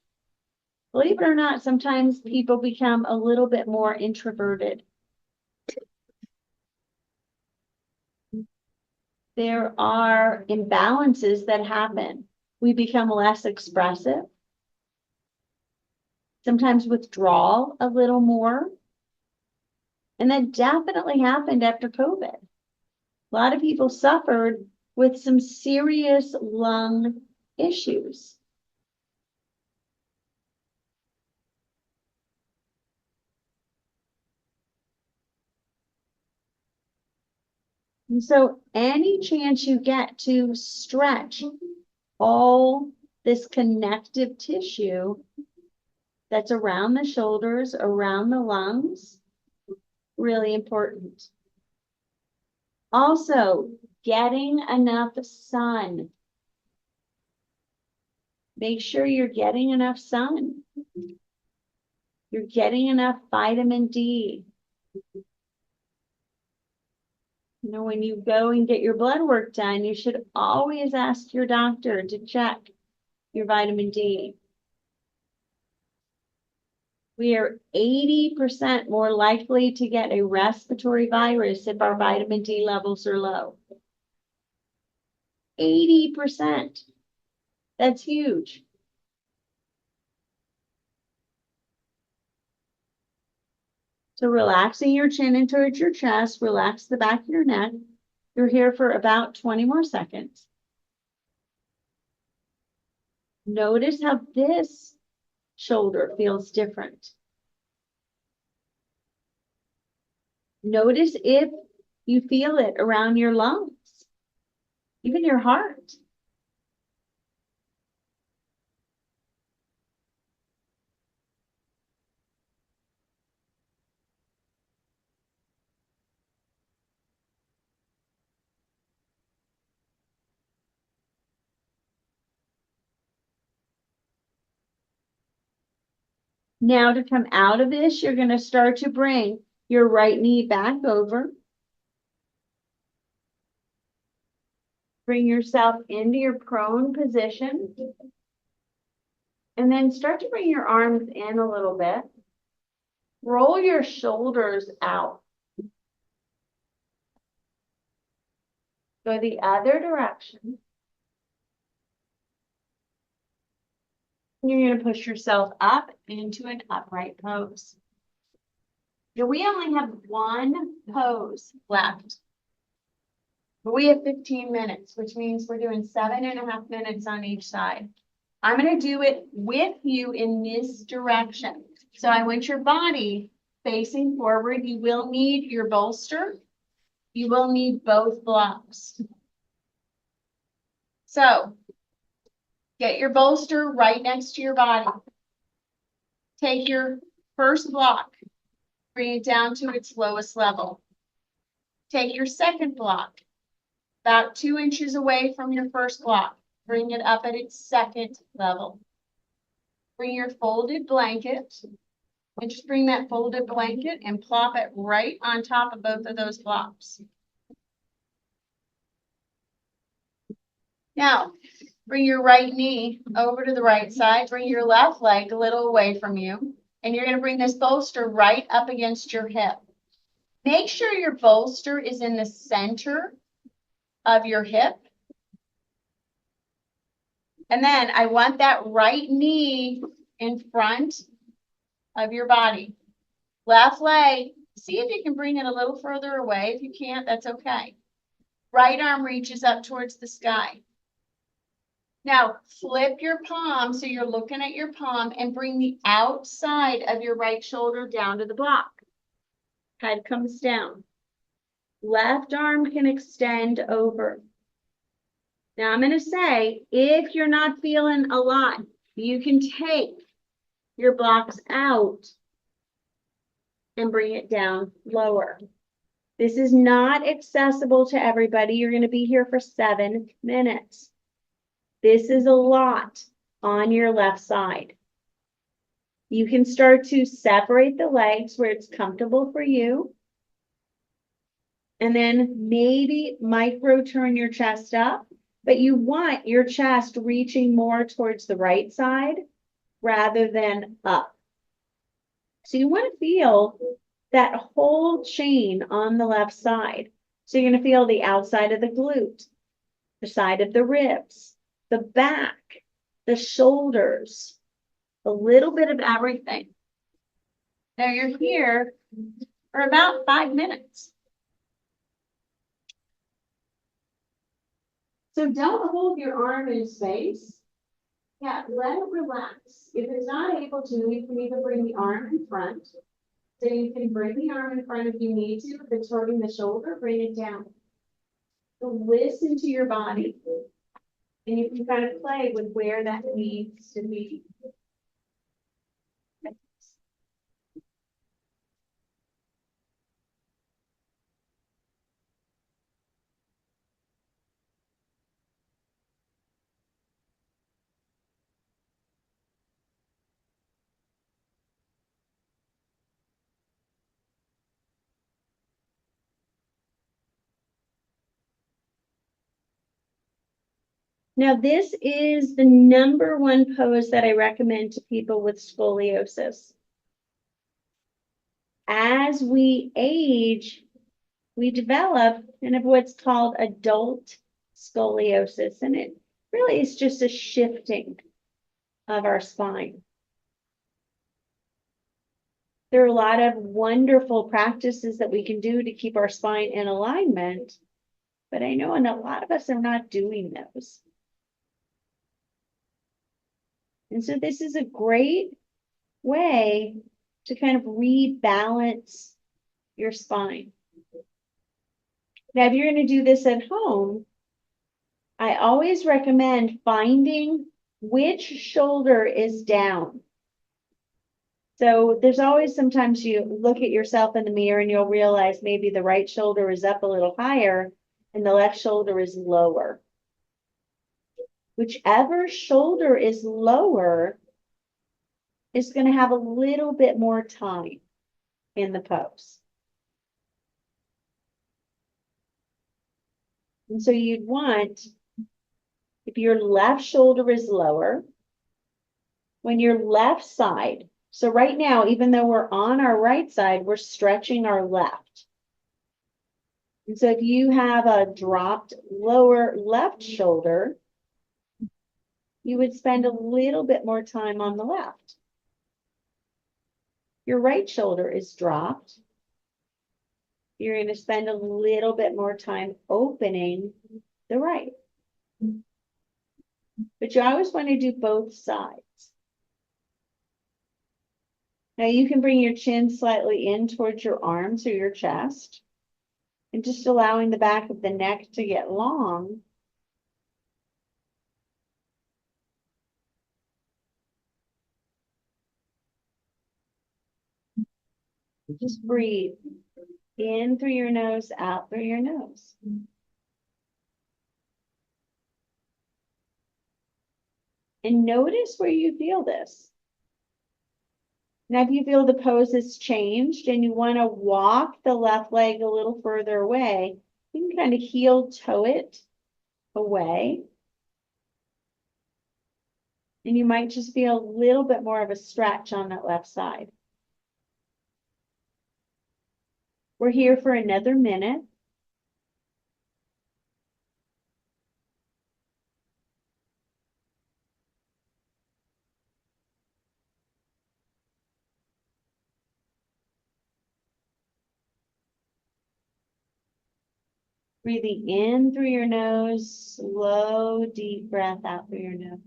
believe it or not, sometimes people become a little bit more introverted. There are imbalances that happen. We become less expressive. Sometimes withdraw a little more. And that definitely happened after COVID. A lot of people suffered with some serious lung issues. And so any chance you get to stretch all this connective tissue that's around the shoulders, around the lungs, really important. Also, getting enough sun. Make sure you're getting enough sun. You're getting enough vitamin D. You know, when you go and get your blood work done, you should always ask your doctor to check your vitamin D. We are 80% more likely to get a respiratory virus if our vitamin D levels are low. 80%. That's huge. So relaxing your chin in towards your chest, relax the back of your neck. You're here for about 20 more seconds. Notice how this shoulder feels different. Notice if you feel it around your lungs, even your heart. Now to come out of this, you're going to start to bring your right knee back over. Bring yourself into your prone position. And then start to bring your arms in a little bit. Roll your shoulders out. Go the other direction. You're going to push yourself up into an upright pose. Now we only have one pose left. But we have 15 minutes, which means we're doing 7.5 minutes on each side. I'm going to do it with you in this direction. So I want your body facing forward. You will need your bolster. You will need both blocks. So get your bolster right next to your body. Take your first block, bring it down to its lowest level. Take your second block, about 2 inches away from your first block. Bring it up at its second level. Bring your folded blanket and just bring that folded blanket and plop it right on top of both of those blocks. Now, bring your right knee over to the right side. Bring your left leg a little away from you. And you're going to bring this bolster right up against your hip. Make sure your bolster is in the center of your hip. And then I want that right knee in front of your body. Left leg, see if you can bring it a little further away. If you can't, that's okay. Right arm reaches up towards the sky. Now, flip your palm so you're looking at your palm and bring the outside of your right shoulder down to the block. Head comes down. Left arm can extend over. Now, I'm going to say, if you're not feeling a lot, you can take your blocks out and bring it down lower. This is not accessible to everybody. You're going to be here for 7 minutes. This is a lot on your left side. You can start to separate the legs where it's comfortable for you. And then maybe micro turn your chest up, but you want your chest reaching more towards the right side rather than up. So you want to feel that whole chain on the left side. So you're going to feel the outside of the glute, the side of the ribs, the back, the shoulders, a little bit of everything. Now you're here for about 5 minutes. So don't hold your arm in space. Yeah, let it relax. If it's not able to, you can even bring the arm in front. So you can bring the arm in front if you need to. If it's hurting the shoulder, bring it down. So listen to your body. And you can kind of play with where that needs to be. Now, this is the #1 pose that I recommend to people with scoliosis. As we age, we develop kind of what's called adult scoliosis, and it really is just a shifting of our spine. There are a lot of wonderful practices that we can do to keep our spine in alignment, but I know a lot of us are not doing those. And so this is a great way to kind of rebalance your spine. Now, if you're going to do this at home, I always recommend finding which shoulder is down. So there's always sometimes you look at yourself in the mirror and you'll realize maybe the right shoulder is up a little higher and the left shoulder is lower. Whichever shoulder is lower is going to have a little bit more time in the pose. And so you'd want, if your left shoulder is lower, when your left side, so right now, even though we're on our right side, we're stretching our left. And so if you have a dropped lower left shoulder, you would spend a little bit more time on the left. Your right shoulder is dropped. You're going to spend a little bit more time opening the right. But you always want to do both sides. Now you can bring your chin slightly in towards your arms or your chest, and just allowing the back of the neck to get long. Just breathe in through your nose, out through your nose. And notice where you feel this. Now, if you feel the pose has changed and you want to walk the left leg a little further away, you can kind of heel toe it away. And you might just feel a little bit more of a stretch on that left side. We're here for another minute. Breathing in through your nose, slow, deep breath out through your nose.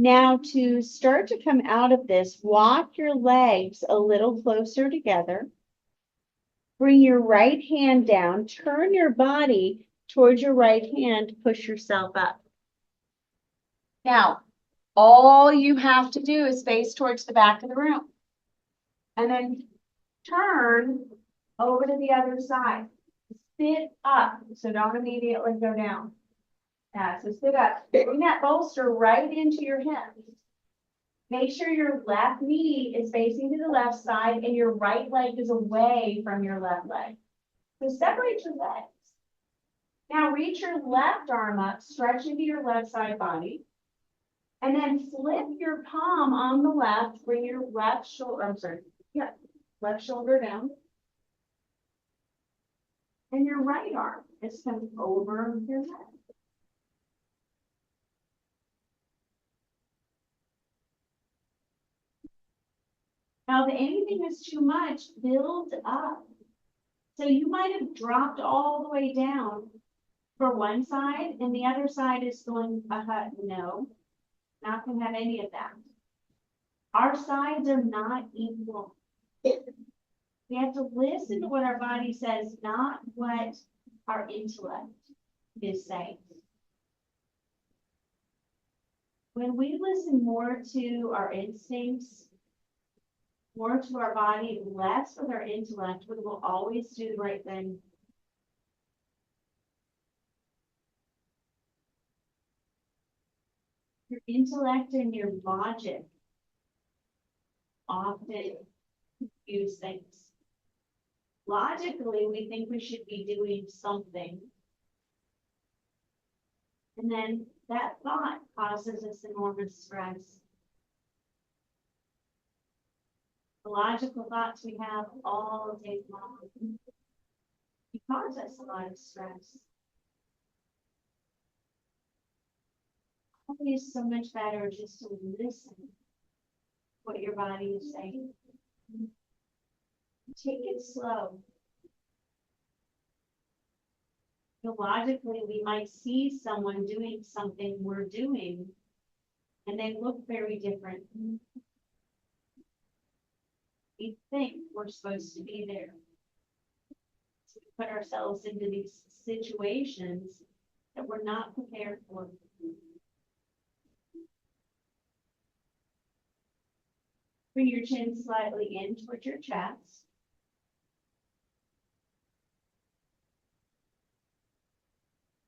Now, to start to come out of this, walk your legs a little closer together. Bring your right hand down, turn your body towards your right hand, push yourself up. Now, all you have to do is face towards the back of the room. And then turn over to the other side. Sit up, so don't immediately go down. Yeah, so sit up. Bring that bolster right into your hips. Make sure your left knee is facing to the left side and your right leg is away from your left leg. So separate your legs. Now reach your left arm up, stretch into your left side body. And then flip your palm on the left, bring your left shoulder, left shoulder down. And your right arm is coming over your head. Now, if anything is too much, build up. So you might have dropped all the way down for one side and the other side is going, no, not gonna have any of that. Our sides are not equal. We have to listen to what our body says, not what our intellect is saying. When we listen more to our instincts, more to our body, less with our intellect, we will always do the right thing. Your intellect and your logic often confuse things. Logically, we think we should be doing something. And then that thought causes us enormous stress. The logical thoughts we have all day long cause us a lot of stress. Always so much better just to listen to what your body is saying. Take it slow. Logically, we might see someone doing something we're doing, and they look very different. We think we're supposed to be there. So we put ourselves into these situations that we're not prepared for. Bring your chin slightly in towards your chest.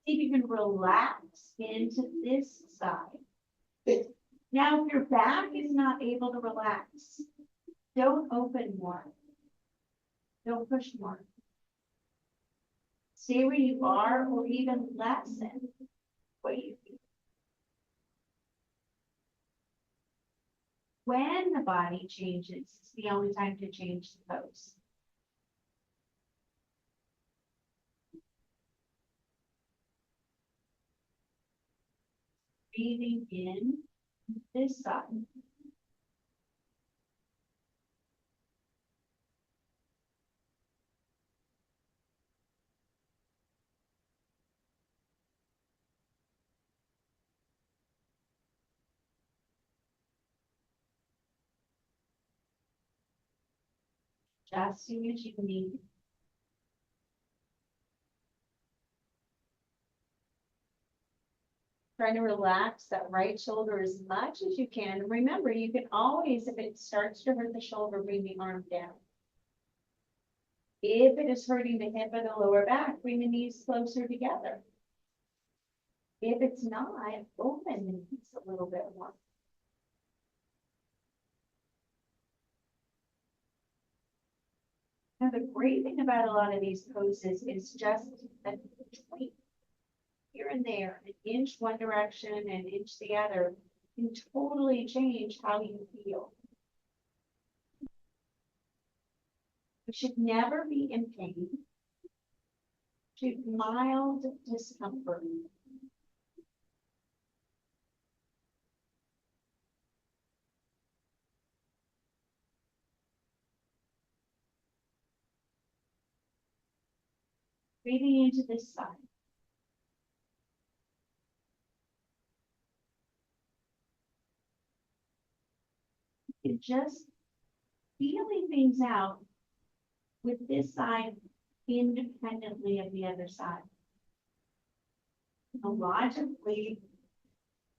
See if you can relax into this side. Now, if your back is not able to relax, don't open more. Don't push more. Stay where you are or even lessen what you feel. When the body changes, it's the only time to change the pose. Breathing in this side. Adjusting as you need. Trying to relax that right shoulder as much as you can. Remember, you can always, if it starts to hurt the shoulder, bring the arm down. If it is hurting the hip or the lower back, bring the knees closer together. If it's not, open the knees a little bit more. Now, the great thing about a lot of these poses is just a tweak here and there, an inch one direction, an inch the other, can totally change how you feel. You should never be in pain. Should mild discomfort. Breathing into this side. And just feeling things out with this side independently of the other side. Logically,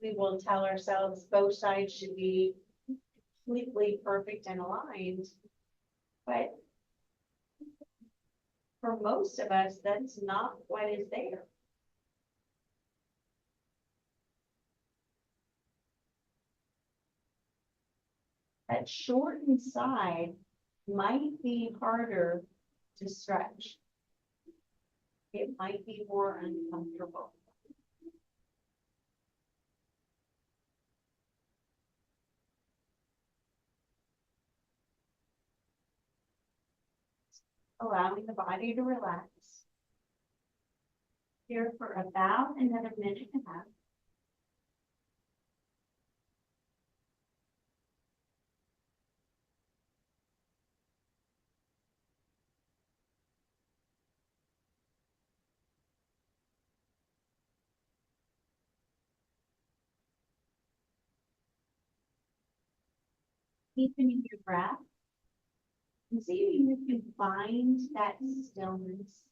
we will tell ourselves both sides should be completely perfect and aligned, but for most of us, that's not what is there. That shortened side might be harder to stretch. It might be more uncomfortable. Allowing the body to relax. Here for about another minute and a half. Deepening your breath. And see if you can find that stillness.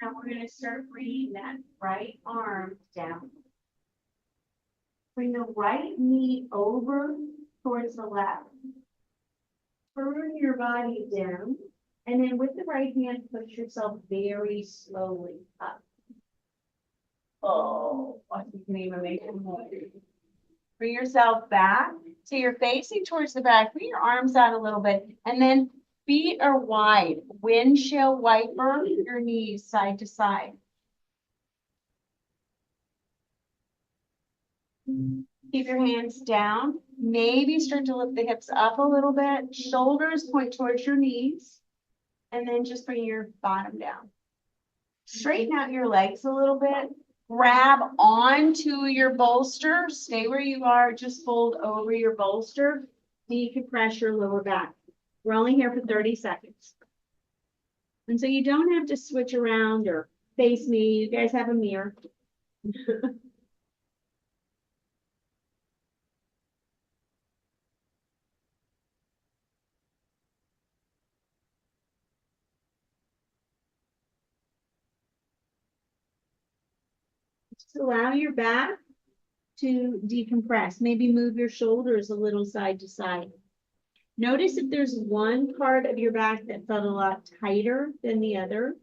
Now we're going to start bringing that right arm down. Bring the right knee over towards the left. Turn your body down. And then with the right hand, push yourself very slowly up. Oh, you can even make it more. Bring yourself back so you're facing towards the back. Bring your arms out a little bit. And then feet are wide. Windshield wiper your knees side to side. Keep your hands down. Maybe start to lift the hips up a little bit. Shoulders point towards your knees. And then just bring your bottom down. Straighten out your legs a little bit. Grab onto your bolster. Stay where you are. Just fold over your bolster. decompress your lower back. We're only here for 30 seconds. And so you don't have to switch around or face me. You guys have a mirror. Just allow your back to decompress. Maybe move your shoulders a little side to side. Notice if there's one part of your back that felt a lot tighter than the other.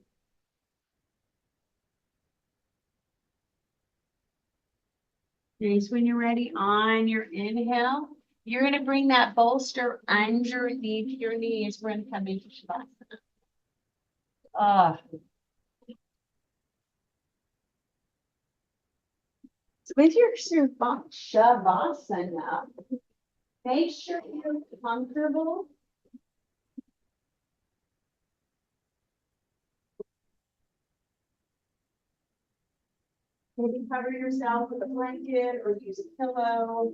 Nice. When you're ready, on your inhale, you're going to bring that bolster underneath your knees. We're going to come into Shavasana. So with your Shavasana, make sure you're comfortable. Maybe cover yourself with a blanket or use a pillow.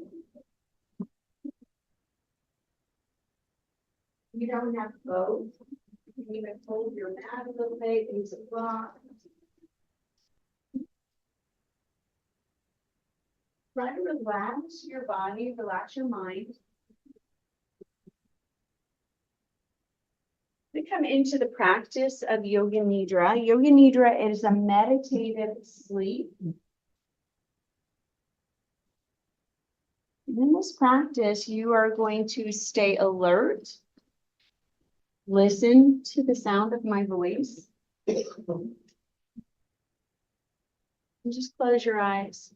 You don't have both. You can even fold your mat a little bit, use a block. Try to relax your body, relax your mind. We come into the practice of Yoga Nidra. Yoga Nidra is a meditative sleep. In this practice, you are going to stay alert. Listen to the sound of my voice. And just close your eyes.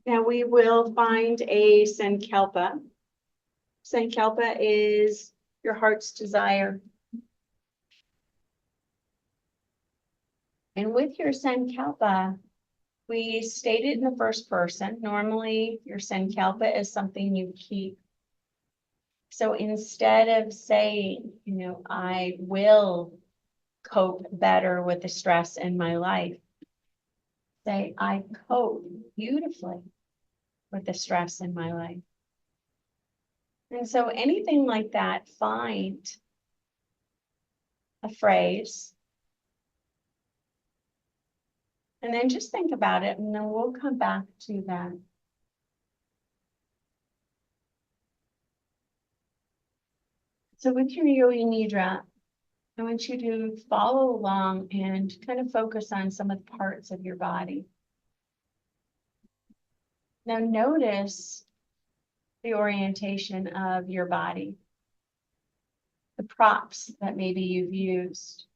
Now we will find a Sankalpa. Sankalpa is your heart's desire. And with your Sankalpa, we state it in the first person. Normally, your Sankalpa is something you keep. So instead of saying, I will cope better with the stress in my life, say, I cope beautifully with the stress in my life. And so anything like that, find a phrase and then just think about it, and then we'll come back to that. So with your Yoga Nidra, I want you to follow along and kind of focus on some of the parts of your body. Now notice the orientation of your body, the props that maybe you've used.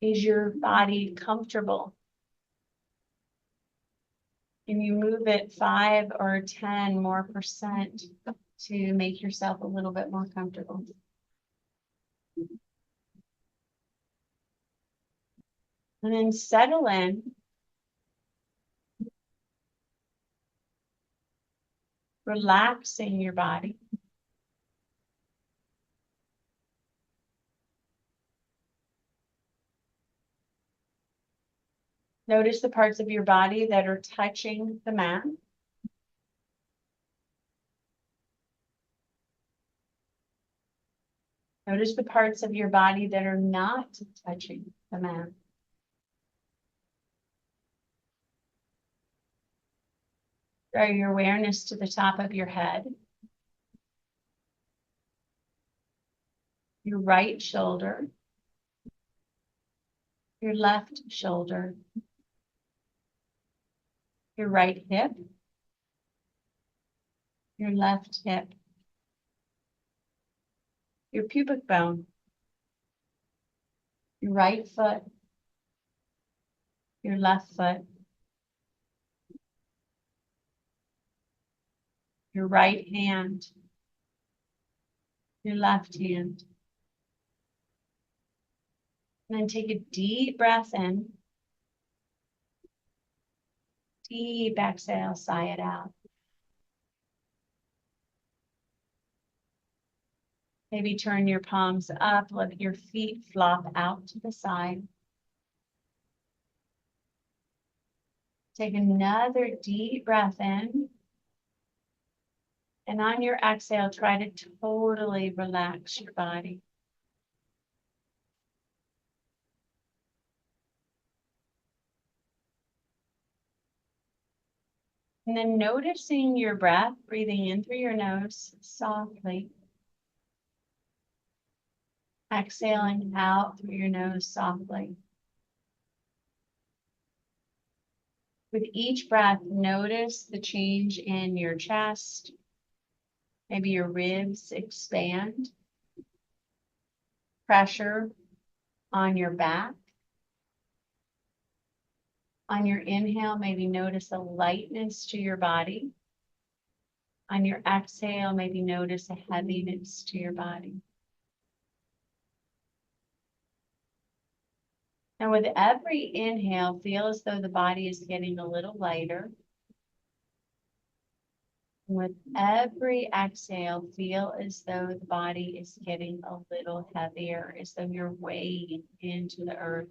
Is your body comfortable? Can you move it 5 or 10 more percent to make yourself a little bit more comfortable? And then settle in. Relaxing your body. Notice the parts of your body that are touching the mat. Notice the parts of your body that are not touching the mat. Draw your awareness to the top of your head. Your right shoulder. Your left shoulder. Your right hip. Your left hip. Your pubic bone. Your right foot. Your left foot. Your right hand. Your left hand. And then take a deep breath in. Deep exhale, sigh it out. Maybe turn your palms up, let your feet flop out to the side. Take another deep breath in. And on your exhale, try to totally relax your body. And then noticing your breath, breathing in through your nose softly. Exhaling out through your nose softly. With each breath, notice the change in your chest. Maybe your ribs expand. Pressure on your back. On your inhale, maybe notice a lightness to your body. On your exhale, maybe notice a heaviness to your body. And with every inhale, feel as though the body is getting a little lighter. With every exhale, feel as though the body is getting a little heavier, as though you're weighing into the earth.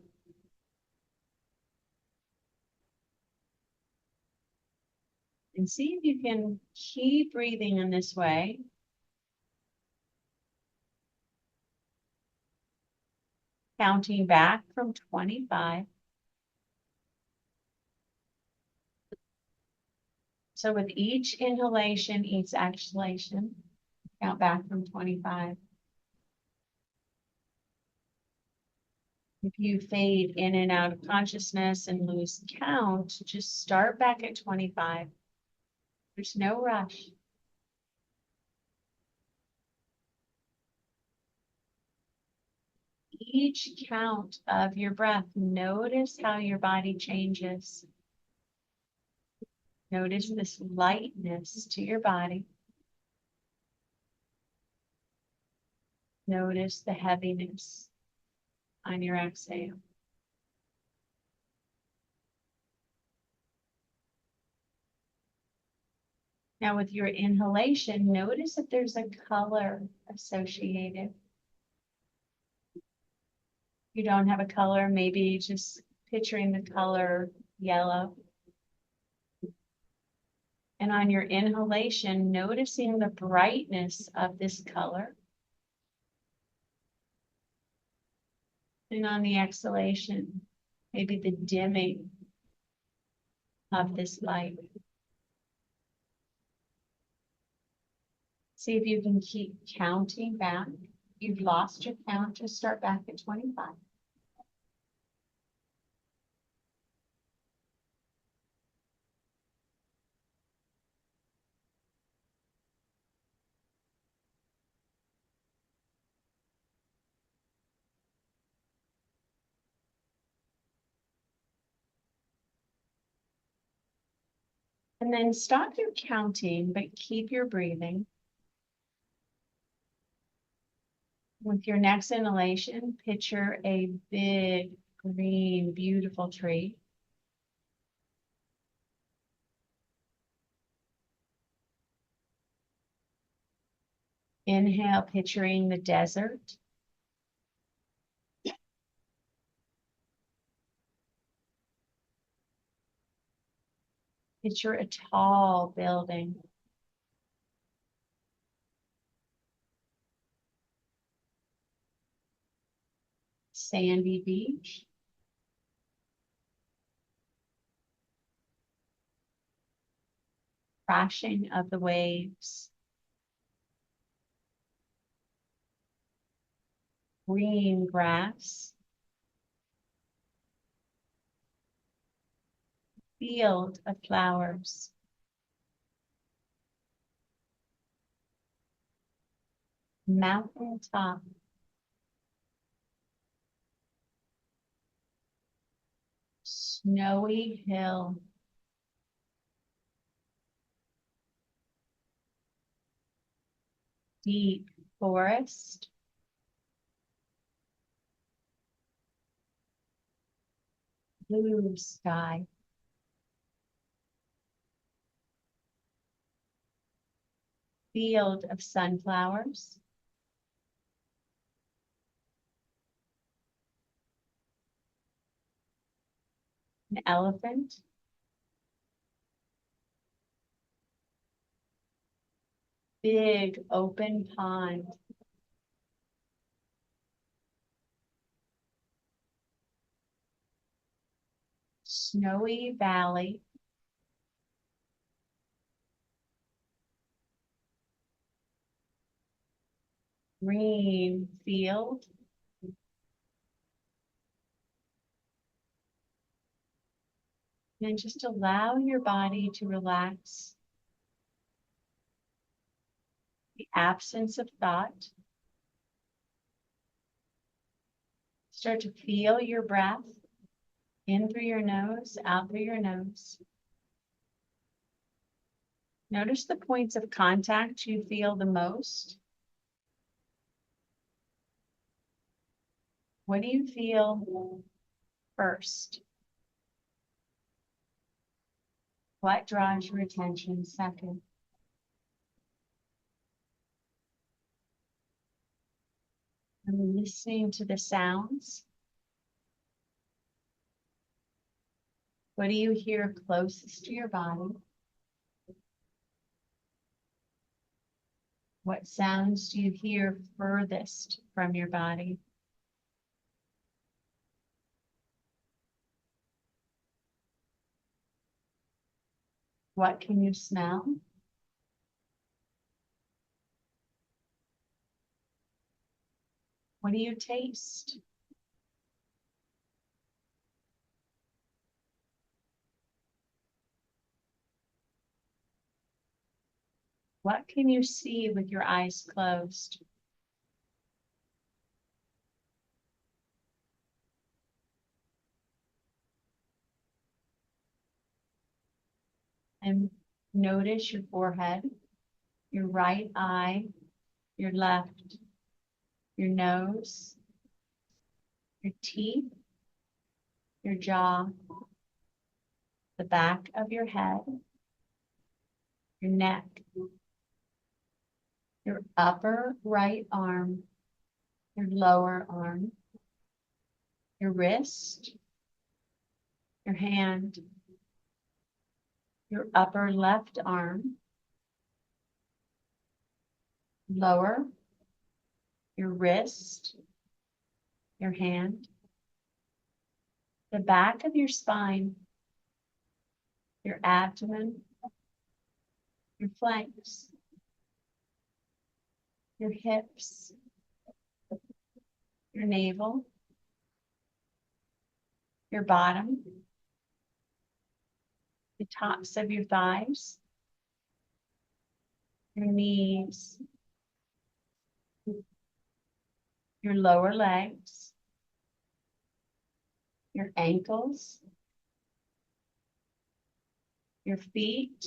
And see if you can keep breathing in this way. Counting back from 25. So with each inhalation, each exhalation, count back from 25. If you fade in and out of consciousness and lose count, just start back at 25. There's no rush. Each count of your breath, notice how your body changes. Notice this lightness to your body. Notice the heaviness on your exhale. Now with your inhalation, notice if there's a color associated. If you don't have a color, maybe just picturing the color yellow. And on your inhalation, noticing the brightness of this color. And on the exhalation, maybe the dimming of this light. See if you can keep counting back. You've lost your count, just start back at 25. And then stop your counting, but keep your breathing. With your next inhalation, picture a big, green, beautiful tree. Inhale, picturing the desert. Picture a tall building. Sandy beach. Crashing of the waves. Green grass. Field of flowers. Mountain top. Snowy hill. Deep forest. Blue sky. Field of sunflowers. An elephant. big open pond. Snowy valley. Green field. And just allow your body to relax. The absence of thought. Start to feel your breath in through your nose, out through your nose. Notice the points of contact you feel the most. What do you feel first? What draws your attention second? And listening to the sounds. What do you hear closest to your body? What sounds do you hear furthest from your body? What can you smell? What do you taste? What can you see with your eyes closed? And notice your forehead, your right eye, your left, your nose, your teeth, your jaw, the back of your head, your neck, your upper right arm, your lower arm, your wrist, your hand, your upper left arm, lower, your wrist, your hand, the back of your spine, your abdomen, your flanks, your hips, your navel, your bottom, the tops of your thighs, your knees, your lower legs, your ankles, your feet,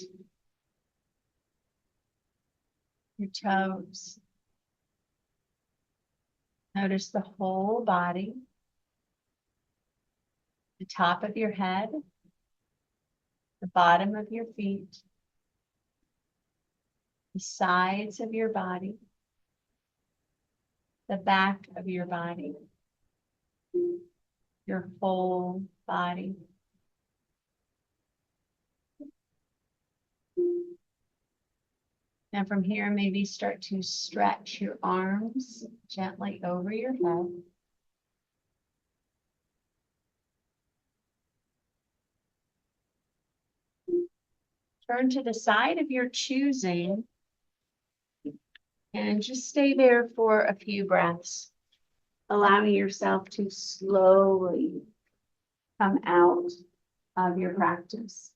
your toes. Notice the whole body, the top of your head, the bottom of your feet, the sides of your body, the back of your body, your whole body. Now from here, maybe start to stretch your arms gently over your head. Turn to the side of your choosing and just stay there for a few breaths, allowing yourself to slowly come out of your practice.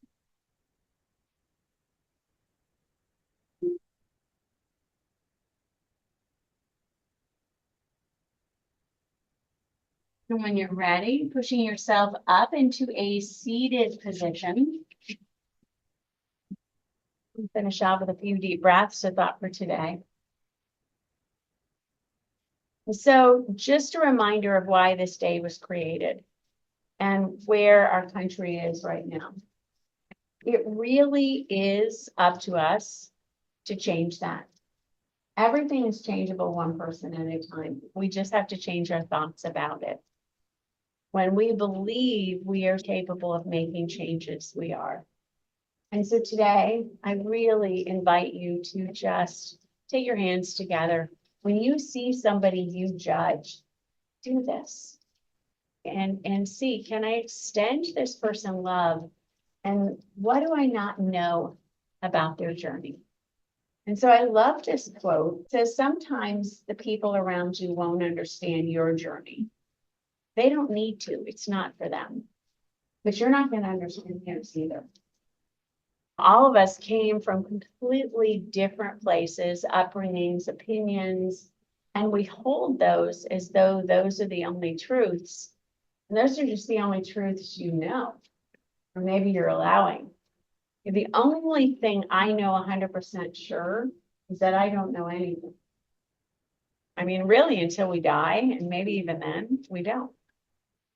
And when you're ready, pushing yourself up into a seated position. We'll finish off with a few deep breaths, a thought for today. So just a reminder of why this day was created and where our country is right now. It really is up to us to change that. Everything is changeable one person at a time. We just have to change our thoughts about it. When we believe we are capable of making changes, we are. And so today, I really invite you to just take your hands together. When you see somebody you judge, do this. And see, can I extend this person love? And what do I not know about their journey? And so I love this quote. It says, sometimes the people around you won't understand your journey. They don't need to, it's not for them. But you're not going to understand theirs either. All of us came from completely different places, upbringings, opinions, and we hold those as though those are the only truths. And those are just the only truths you know, or maybe you're allowing. The only thing I know 100% sure is that I don't know anything. I mean, really, until we die, and maybe even then, we don't.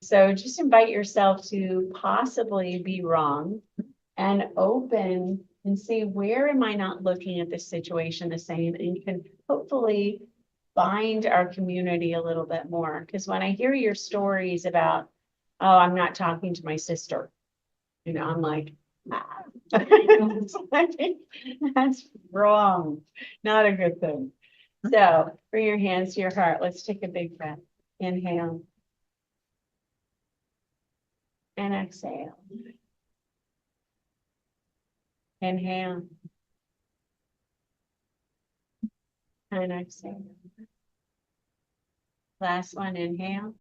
So just invite yourself to possibly be wrong and open and see, where am I not looking at this situation the same? And you can hopefully bind our community a little bit more. Because when I hear your stories about, oh, I'm not talking to my sister, you know, I'm like, ah. That's wrong, not a good thing. So bring your hands to your heart. Let's take a big breath. Inhale. And exhale. Inhale. And exhale. Last one, inhale.